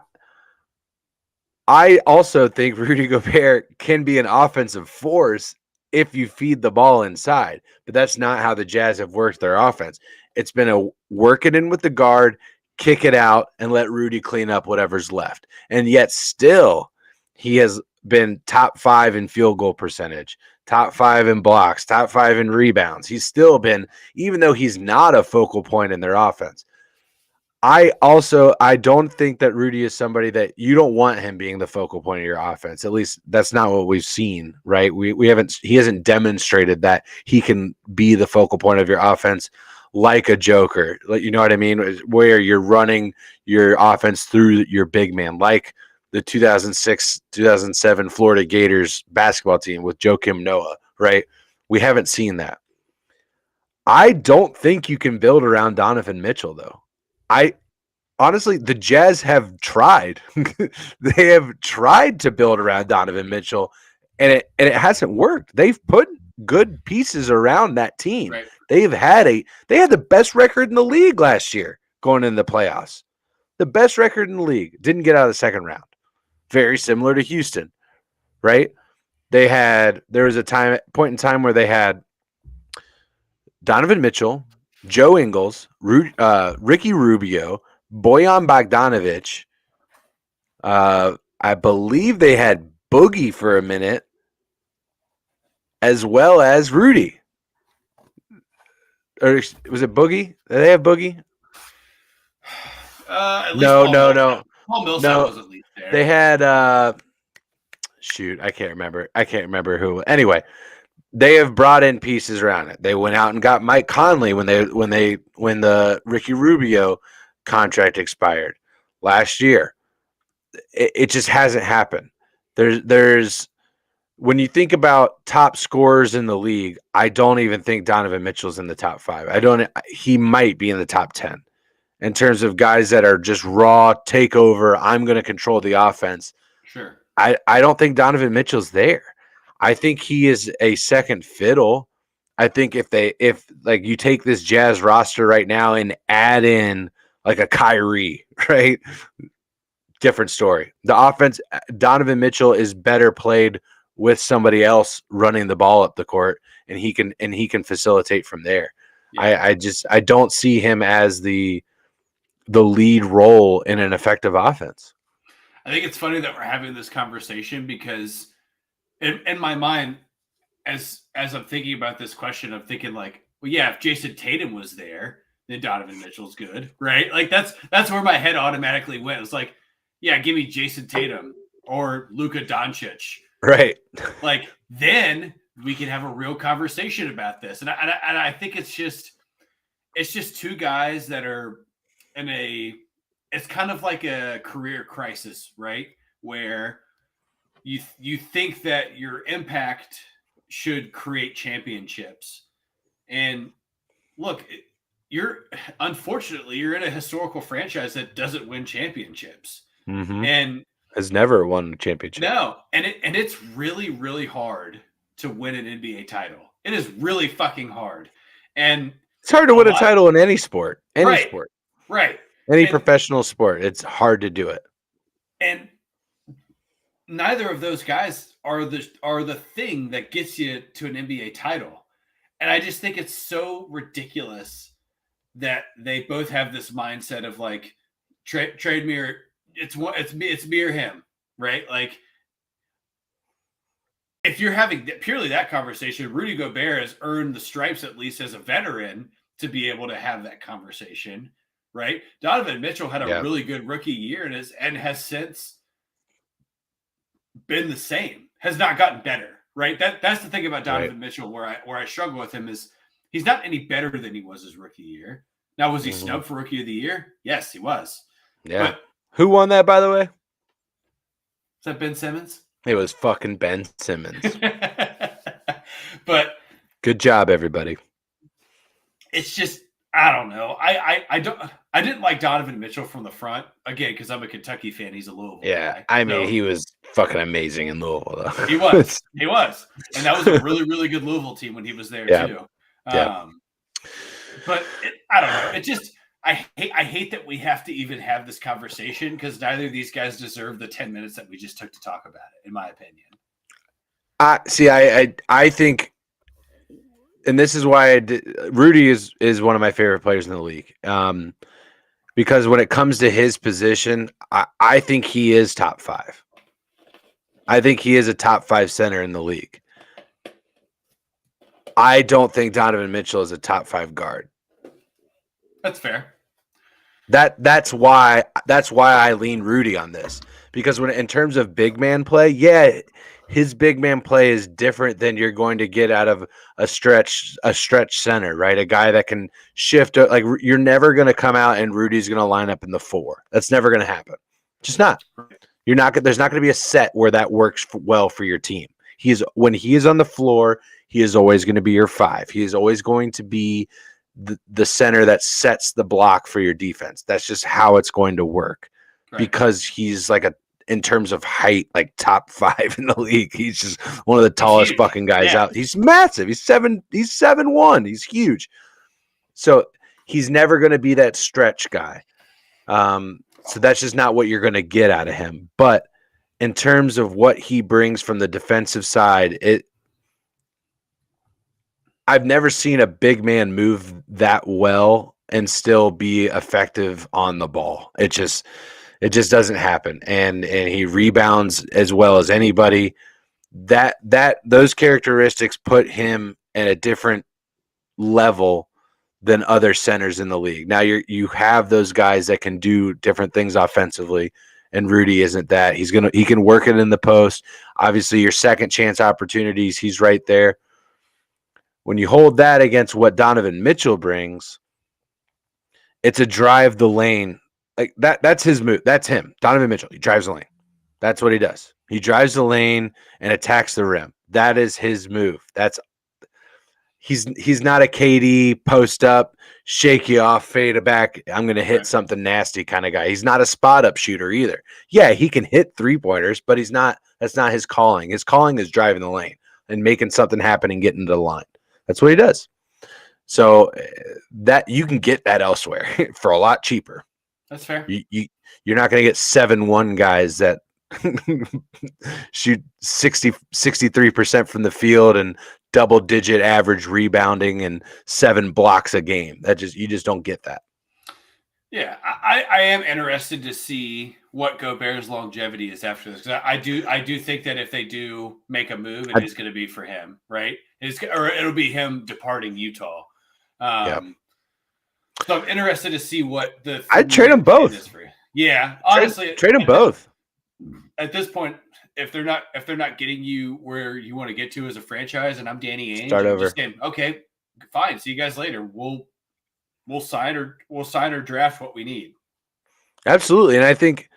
also think Rudy Gobert can be an offensive force if you feed the ball inside, but that's not how the Jazz have worked their offense. It's been a work it in with the guard, kick it out, and let Rudy clean up whatever's left. And yet still, he has been top 5 in field goal percentage, top 5 in blocks, top 5 in rebounds. He's still been, even though he's not a focal point in their offense. I don't think that Rudy is somebody that you don't want him being the focal point of your offense. At least that's not what we've seen, right? He hasn't demonstrated that he can be the focal point of your offense like a Joker. Like, you know what I mean? Where you're running your offense through your big man, like the 2006-2007 Florida Gators basketball team with Joakim Noah, right? We haven't seen that. I don't think you can build around Donovan Mitchell, though. Honestly, the Jazz have tried. They have tried to build around Donovan Mitchell, and it hasn't worked. They've put good pieces around that team. Right. They had the best record in the league last year going into the playoffs. The best record in the league. Didn't get out of the second round. Very similar to Houston, right? There was a point in time where they had Donovan Mitchell, Joe Ingles, Ricky Rubio, Bojan Bogdanovic. I believe they had Boogie for a minute, as well as Rudy. Or was it Boogie? Did they have Boogie? No. Paul Millsap was at least there. They had shoot, I can't remember who. Anyway, they have brought in pieces around it. They went out and got Mike Conley when the Ricky Rubio contract expired last year. It just hasn't happened. There's when you think about top scorers in the league, I don't even think Donovan Mitchell's in the top 5. He might be in the top 10 in terms of guys that are just raw takeover. I'm going to control the offense. Sure. I don't think Donovan Mitchell's there. I think he is a second fiddle. I think if you take this Jazz roster right now and add in like a Kyrie, right? Different story. The offense, Donovan Mitchell is better played with somebody else running the ball up the court, and he can facilitate from there. Yeah. I don't see him as the lead role in an effective offense. I think it's funny that we're having this conversation because in my mind, as I'm thinking about this question, I'm thinking like, well, yeah, if Jason Tatum was there, then Donovan Mitchell's good, right? Like that's where my head automatically went. It's like, yeah, give me Jason Tatum or Luka Doncic, right? Like then we can have a real conversation about this. And I think it's just two guys that are it's kind of like a career crisis, right? Where you think that your impact should create championships, and look. Unfortunately, you're in a historical franchise that doesn't win championships, and has never won a championship. No, and it's really, really hard to win an NBA title. It is really fucking hard, and it's hard to win a title in any sport, sport, right? Any professional sport. It's hard to do it, and neither of those guys are the thing that gets you to an NBA title, and I just think it's so ridiculous that they both have this mindset of like trade me or it's me or him, right? Like if you're having purely that conversation, Rudy Gobert has earned the stripes at least as a veteran to be able to have that conversation, right? Donovan Mitchell had a really good rookie year and has since been the same, has not gotten better, right? That's the thing about Donovan Mitchell where I struggle with him is he's not any better than he was his rookie year. Now, was he snubbed for Rookie of the Year? Yes, he was. Yeah. But who won that, by the way? Is that Ben Simmons? It was fucking Ben Simmons. But good job, everybody. It's just, I don't know. I didn't like Donovan Mitchell from the front again because I'm a Kentucky fan. He's a Louisville guy. I mean, he was fucking amazing in Louisville, though. He was, and that was a really, really good Louisville team when he was there too. But I don't know. It just I hate that we have to even have this conversation because neither of these guys deserve the 10 minutes that we just took to talk about it, in my opinion. I think, and this is why Rudy is one of my favorite players in the league. Because when it comes to his position, I think he is top 5. I think he is a top 5 center in the league. I don't think Donovan Mitchell is a top 5 guard. That's fair. That's why I lean Rudy on this, because when in terms of big man play, yeah, his big man play is different than you're going to get out of a stretch center, right? A guy that can shift. Like, you're never going to come out and Rudy's going to line up in the 4. That's never going to happen. Just not. You're not. There's not going to be a set where that works well for your team. When he is on the floor, he is always going to be your 5. He is always going to be the center that sets the block for your defense. That's just how it's going to work, right? Because he's like in terms of height, like top 5 in the league. He's just one of the tallest fucking guys out. He's massive. He's 7'1". He's huge. So he's never going to be that stretch guy. So that's just not what you're going to get out of him. But in terms of what he brings from the defensive side, I've never seen a big man move that well and still be effective on the ball. It just doesn't happen. And he rebounds as well as anybody. Those characteristics put him at a different level than other centers in the league. Now you have those guys that can do different things offensively, and Rudy isn't that. He can work it in the post. Obviously, your second chance opportunities, he's right there. When you hold that against what Donovan Mitchell brings, it's a drive the lane. Like that's his move. That's him. Donovan Mitchell. He drives the lane. That's what he does. He drives the lane and attacks the rim. That is his move. He's not a KD post up, shake you off, fade back. I'm going to hit something nasty kind of guy. He's not a spot up shooter either. Yeah, he can hit 3-pointers, but that's not his calling. His calling is driving the lane and making something happen and getting to the line. That's what he does. So that you can get that elsewhere for a lot cheaper. That's fair. You're not going to get 7-1 guys that shoot 63% from the field and double-digit average rebounding and 7 blocks a game. You just don't get that. Yeah, I am interested to see what Gobert's longevity is after this, because I do think that if they do make a move, it is going to be for him, right? Or it'll be him departing Utah. So I'm interested to see what I'd trade them both. Yeah, honestly, trade them both. At this point, if they're not getting you where you want to get to as a franchise, and I'm Danny Ainge, start over. Okay, fine. See you guys later. We'll sign or draft what we need. Absolutely, and I think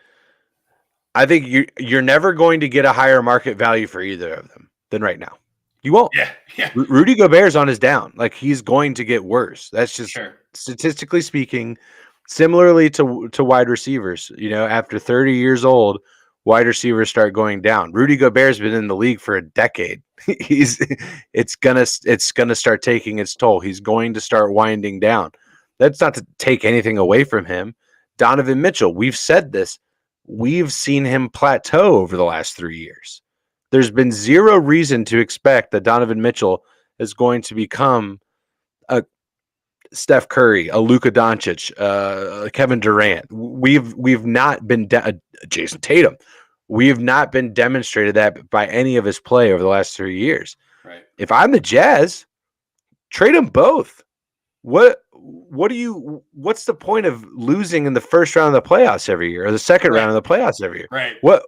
you're never going to get a higher market value for either of them than right now. You won't. Yeah. Rudy Gobert's on his down. Like, he's going to get worse. That's just statistically speaking. Similarly to wide receivers, after 30 years old, wide receivers start going down. Rudy Gobert's been in the league for a decade. It's gonna start taking its toll. He's going to start winding down. That's not to take anything away from him. Donovan Mitchell, we've said this. We've seen him plateau over the last 3 years. There's been zero reason to expect that Donovan Mitchell is going to become a Steph Curry, a Luka Doncic, Kevin Durant. We've not been Jason Tatum. We have not been demonstrated that by any of his play over the last 3 years. Right. If I'm the Jazz, trade them both. What's the point of losing in the first round of the playoffs every year or the second round of the playoffs every year? Right. What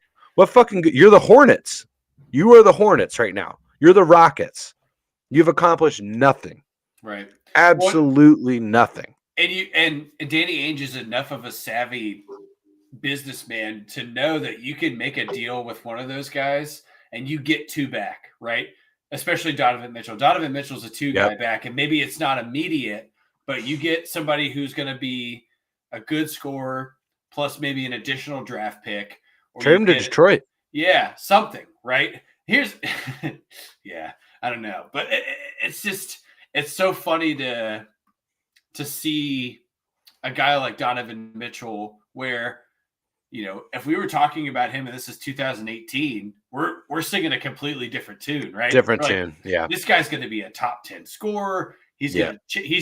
fucking good? You're the Hornets. You are the Hornets right now. You're the Rockets. You've accomplished nothing. Right. Absolutely nothing. And Danny Ainge is enough of a savvy businessman to know that you can make a deal with one of those guys and you get 2 back, right? Especially Donovan Mitchell. Donovan Mitchell's a 2-guy back, and maybe it's not immediate, but you get somebody who's going to be a good scorer plus maybe an additional draft pick. Trade him to Detroit. Yeah, something, right? Here's, yeah, I don't know, but it's so funny to see a guy like Donovan Mitchell where, if we were talking about him and this is 2018, we're singing a completely different tune, right? Different tune, yeah. This guy's going to be a top 10 scorer. He's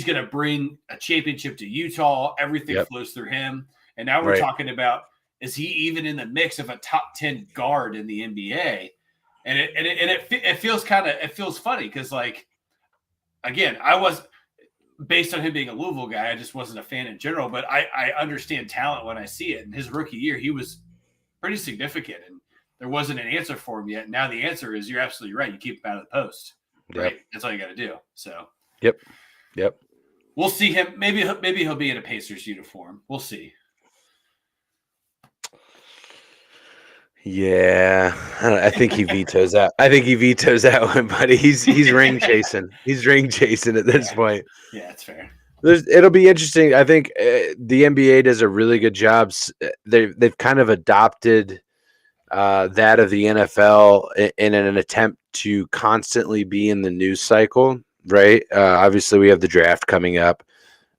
gonna bring a championship to Utah. Everything flows through him. And now we're talking about, is he even in the mix of a top 10 guard in the NBA? And it feels funny because, like, again, I was based on him being a Louisville guy. I just wasn't a fan in general, but I understand talent when I see it. And his rookie year, he was pretty significant, and there wasn't an answer for him yet. Now the answer is you're absolutely right. You keep him out of the post. Right. Yep. That's all you got to do. So. Yep. We'll see him. Maybe he'll be in a Pacers uniform. We'll see. Yeah, I think he vetoes that. I think he vetoes that one, buddy. He's ring chasing. He's ring chasing at this point. Yeah, that's fair. It'll be interesting. I think the NBA does a really good job. They've kind of adopted that of the NFL in an attempt to constantly be in the news cycle. Right. Obviously, we have the draft coming up,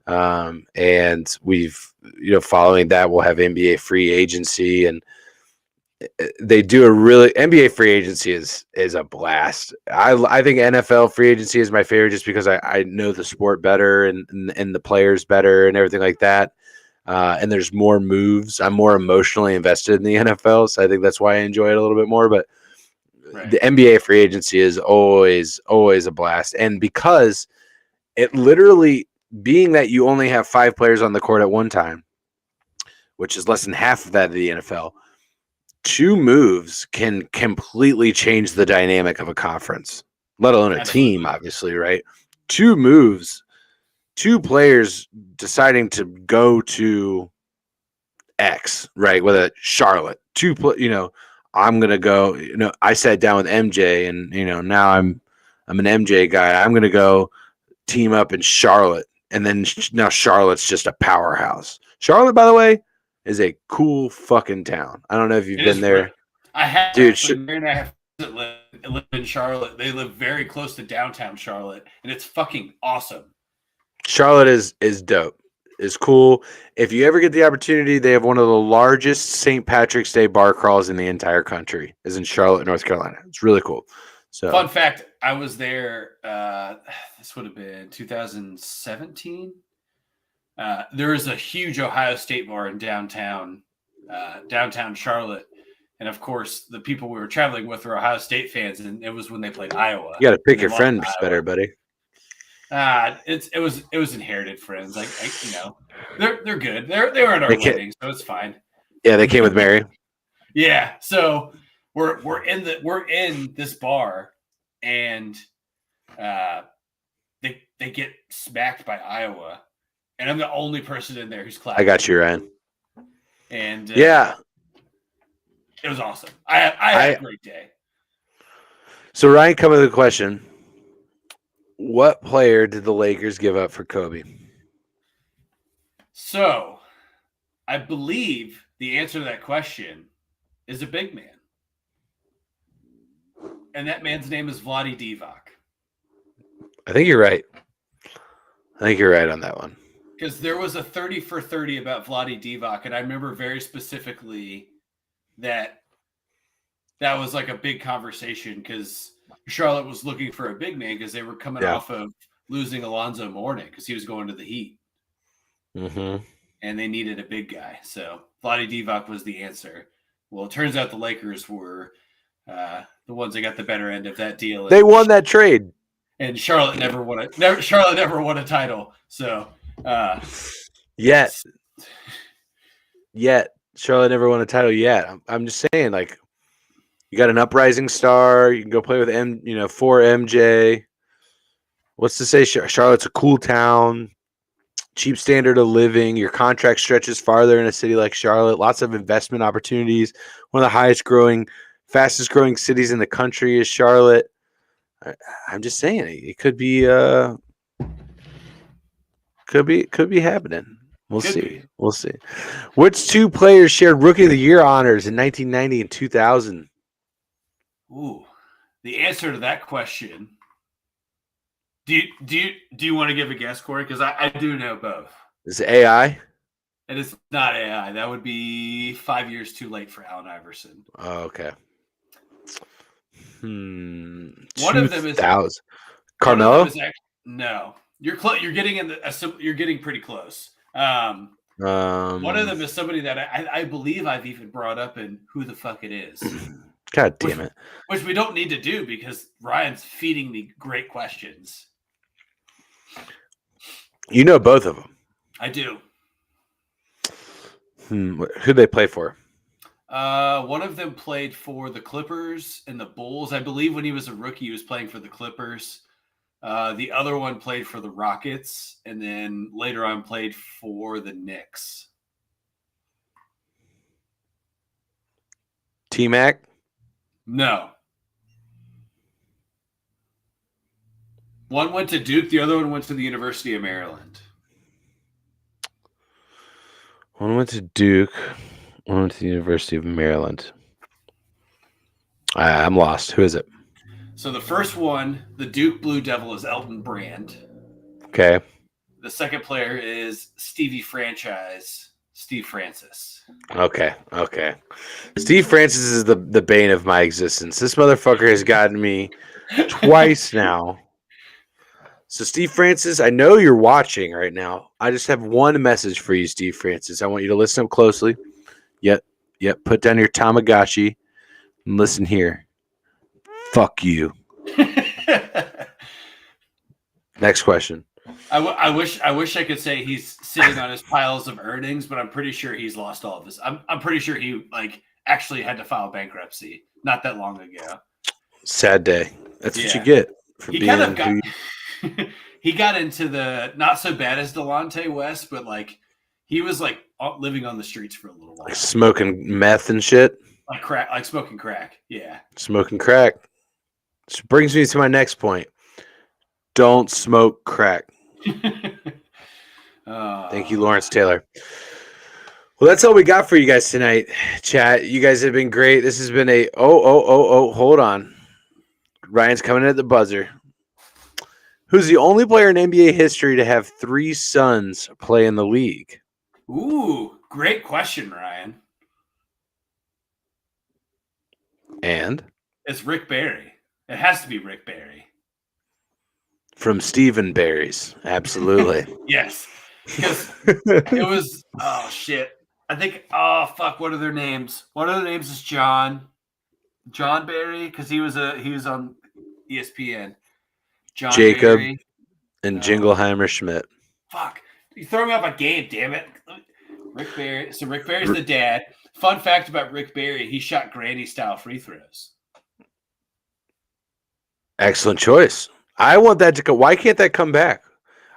and we've following that we'll have NBA free agency, and they do a really NBA free agency is a blast. I think NFL free agency is my favorite just because I know the sport better and the players better and everything like that. And there's more moves. I'm more emotionally invested in the NFL, so I think that's why I enjoy it a little bit more. But right. The NBA free agency is always a blast, and because it literally being that you only have 5 players on the court at one time, which is less than half of that of the NFL. 2 moves can completely change the dynamic of a conference, let alone a team, obviously, right? 2 moves, 2 players deciding to go to X, right? Whether Charlotte, I'm going to go, I sat down with MJ and, now I'm an MJ guy. I'm going to go team up in Charlotte. And then now Charlotte's just a powerhouse. Charlotte, by the way, is a cool fucking town. I don't know if you've been there. Great. I have, dude. Live in Charlotte. They live very close to downtown Charlotte, and it's fucking awesome. Charlotte is dope. It's cool. If you ever get the opportunity, they have one of the largest St. Patrick's Day bar crawls in the entire country. Is in Charlotte, North Carolina. It's really cool. So, fun fact: I was there. This would have been 2017. There is a huge Ohio State bar in downtown Charlotte. And, of course, the people we were traveling with were Ohio State fans, and it was when they played Iowa. You got to pick your friends better, buddy. It was inherited friends. They're good. They were at our wedding, so it's fine. Yeah, they came with Mary. Yeah, so we're in this bar, and they get smacked by Iowa. And I'm the only person in there who's clapping. I got you, Ryan. And yeah, it was awesome. I had a great day. So Ryan, coming to the question: what player did the Lakers give up for Kobe? So, I believe the answer to that question is a big man, and that man's name is Vlade Divac. I think you're right. I think you're right on that one. Because there was a 30 for 30 about Vlade Divac, and I remember very specifically that was like a big conversation because Charlotte was looking for a big man because they were coming off of losing Alonzo Mourning because he was going to the Heat. Mm-hmm. And they needed a big guy. So Vlade Divac was the answer. Well, it turns out the Lakers were the ones that got the better end of that deal. They won that trade. And Charlotte never won a title. So yet Charlotte never won a title yet. I'm just saying, like, you got an uprising star. You can go play with for MJ. What's to say? Charlotte's a cool town, cheap standard of living. Your contract stretches farther in a city like Charlotte. Lots of investment opportunities. One of the fastest growing cities in the country is Charlotte. I'm just saying it could be happening. We'll see. We'll see. Which 2 players shared Rookie of the Year honors in 1990 and 2000? Ooh, the answer to that question. Do you want to give a guess, Corey? Because I do know both. Is it AI? It is not AI. That would be 5 years too late for Allen Iverson. Oh, okay. One of them is Carmelo. No, you're you're getting pretty close. One of them is somebody that I believe I've even brought up in Who the Fuck It Is. God damn it! Which we don't need to do because Ryan's feeding me great questions. You know both of them. I do. Who'd they play for? One of them played for the Clippers and the Bulls. I believe when he was a rookie, he was playing for the Clippers. The other one played for the Rockets, and then later on played for the Knicks. T-Mac? No. One went to Duke. The other one went to the University of Maryland. One went to Duke. One went to the University of Maryland. I'm lost. Who is it? So the first one, the Duke Blue Devil, is Elton Brand. Okay. The second player is Stevie Franchise, Steve Francis. Okay. Steve Francis is the bane of my existence. This motherfucker has gotten me twice now. So, Steve Francis, I know you're watching right now. I just have one message for you, Steve Francis. I want you to listen up closely. Yep. Put down your Tamagotchi and listen here. Fuck you. Next question. I wish I could say he's sitting on his piles of earnings, but I'm pretty sure he's lost all of his. I'm pretty sure he actually had to file bankruptcy not that long ago. Sad day. That's what you get for he being. Kind of got, he got into the not so bad as Delonte West, but he was living on the streets for a little while, smoking meth and shit, smoking crack. Yeah, smoking crack. Which brings me to my next point. Don't smoke crack. Thank you, Lawrence Taylor. Well, that's all we got for you guys tonight, chat. You guys have been great. This has been a hold on. Ryan's coming in at the buzzer. Who's the only player in NBA history to have 3 sons play in the league? Ooh, great question, Ryan. And? It's Rick Barry. It has to be Rick Barry. From Stephen Barry's. Absolutely. Yes. Because it was, oh, shit. I think, what are their names? One of their names is John Barry, because he was on ESPN. John Jacob Barry. and Jingleheimer Schmidt. Fuck. You throw me off a game, damn it. Rick Barry. So Rick Barry's the dad. Fun fact about Rick Barry, he shot granny-style free throws. Excellent choice. I want that to go. Why can't that come back?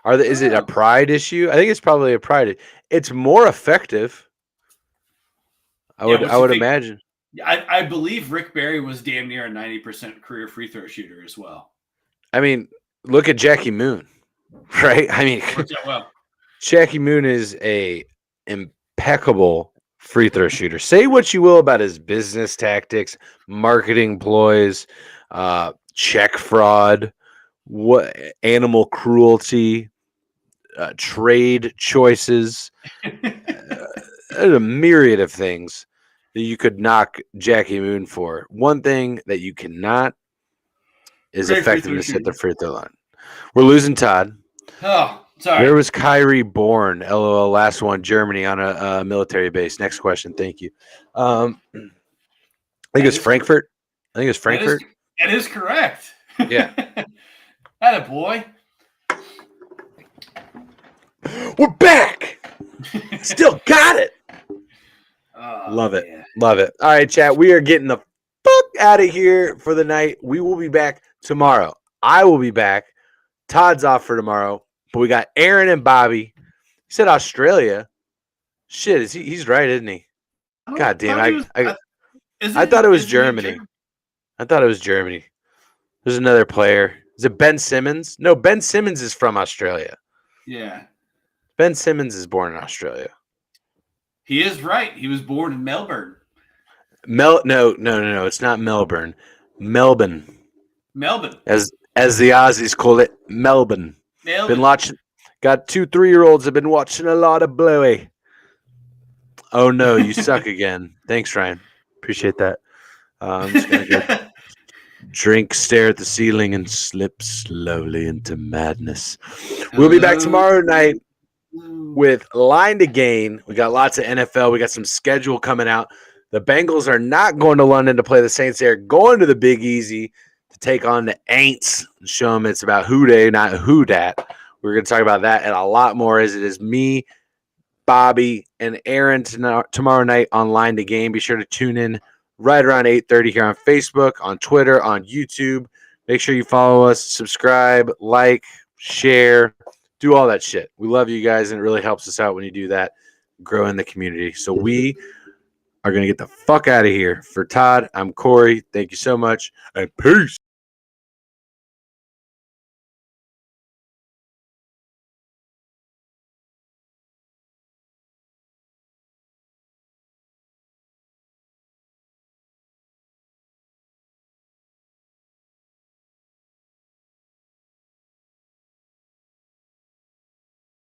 Is it a pride issue? I think it's probably a pride. It's more effective. I would imagine. I believe Rick Barry was damn near a 90% career free throw shooter as well. I mean, look at Jackie Moon, right? I mean, Jackie Moon is a impeccable free throw shooter. Say what you will about his business tactics, marketing ploys, check fraud, what animal cruelty, trade choices, a myriad of things that you could knock Jackie Moon for. One thing that you cannot is effectiveness at the free throw line. We're losing Todd. Oh, sorry. Where was Kyrie born? LOL. Last one. Germany on a military base. Next question. Thank you. I think it's Frankfurt. That is correct. Yeah. Atta boy. We're back. Still got it. Love it. Man. Love it. All right, chat. We are getting the fuck out of here for the night. We will be back tomorrow. I will be back. Todd's off for tomorrow. But we got Aaron and Bobby. He said Australia. Shit, he's right, isn't he? God damn. I thought it was Germany. I thought it was Germany. There's another player. Is it Ben Simmons? No, Ben Simmons is from Australia. Yeah. Ben Simmons is born in Australia. He is right. He was born in Melbourne. No. It's not Melbourne. Melbourne. As the Aussies call it, Melbourne. Been watching. Got 2 3-year-olds have been watching a lot of Bluey. Oh no, you suck again. Thanks, Ryan. Appreciate that. I'm just gonna go drink, stare at the ceiling, and slip slowly into madness. We'll be back tomorrow night with Line to Gain. We got lots of NFL. We got some schedule coming out. The Bengals are not going to London to play the Saints. They're going to the Big Easy to take on the Aints and show them it's about who they, not who dat. We're going to talk about that and a lot more as it is me, Bobby, and Aaron tomorrow night on Line to Game. Be sure to tune in right around 8:30 here on Facebook, on Twitter, on YouTube. Make sure you follow us, subscribe, like, share, do all that shit. We love you guys, and it really helps us out when you do that, grow in the community. So we are going to get the fuck out of here. For Todd, I'm Corey. Thank you so much, and peace.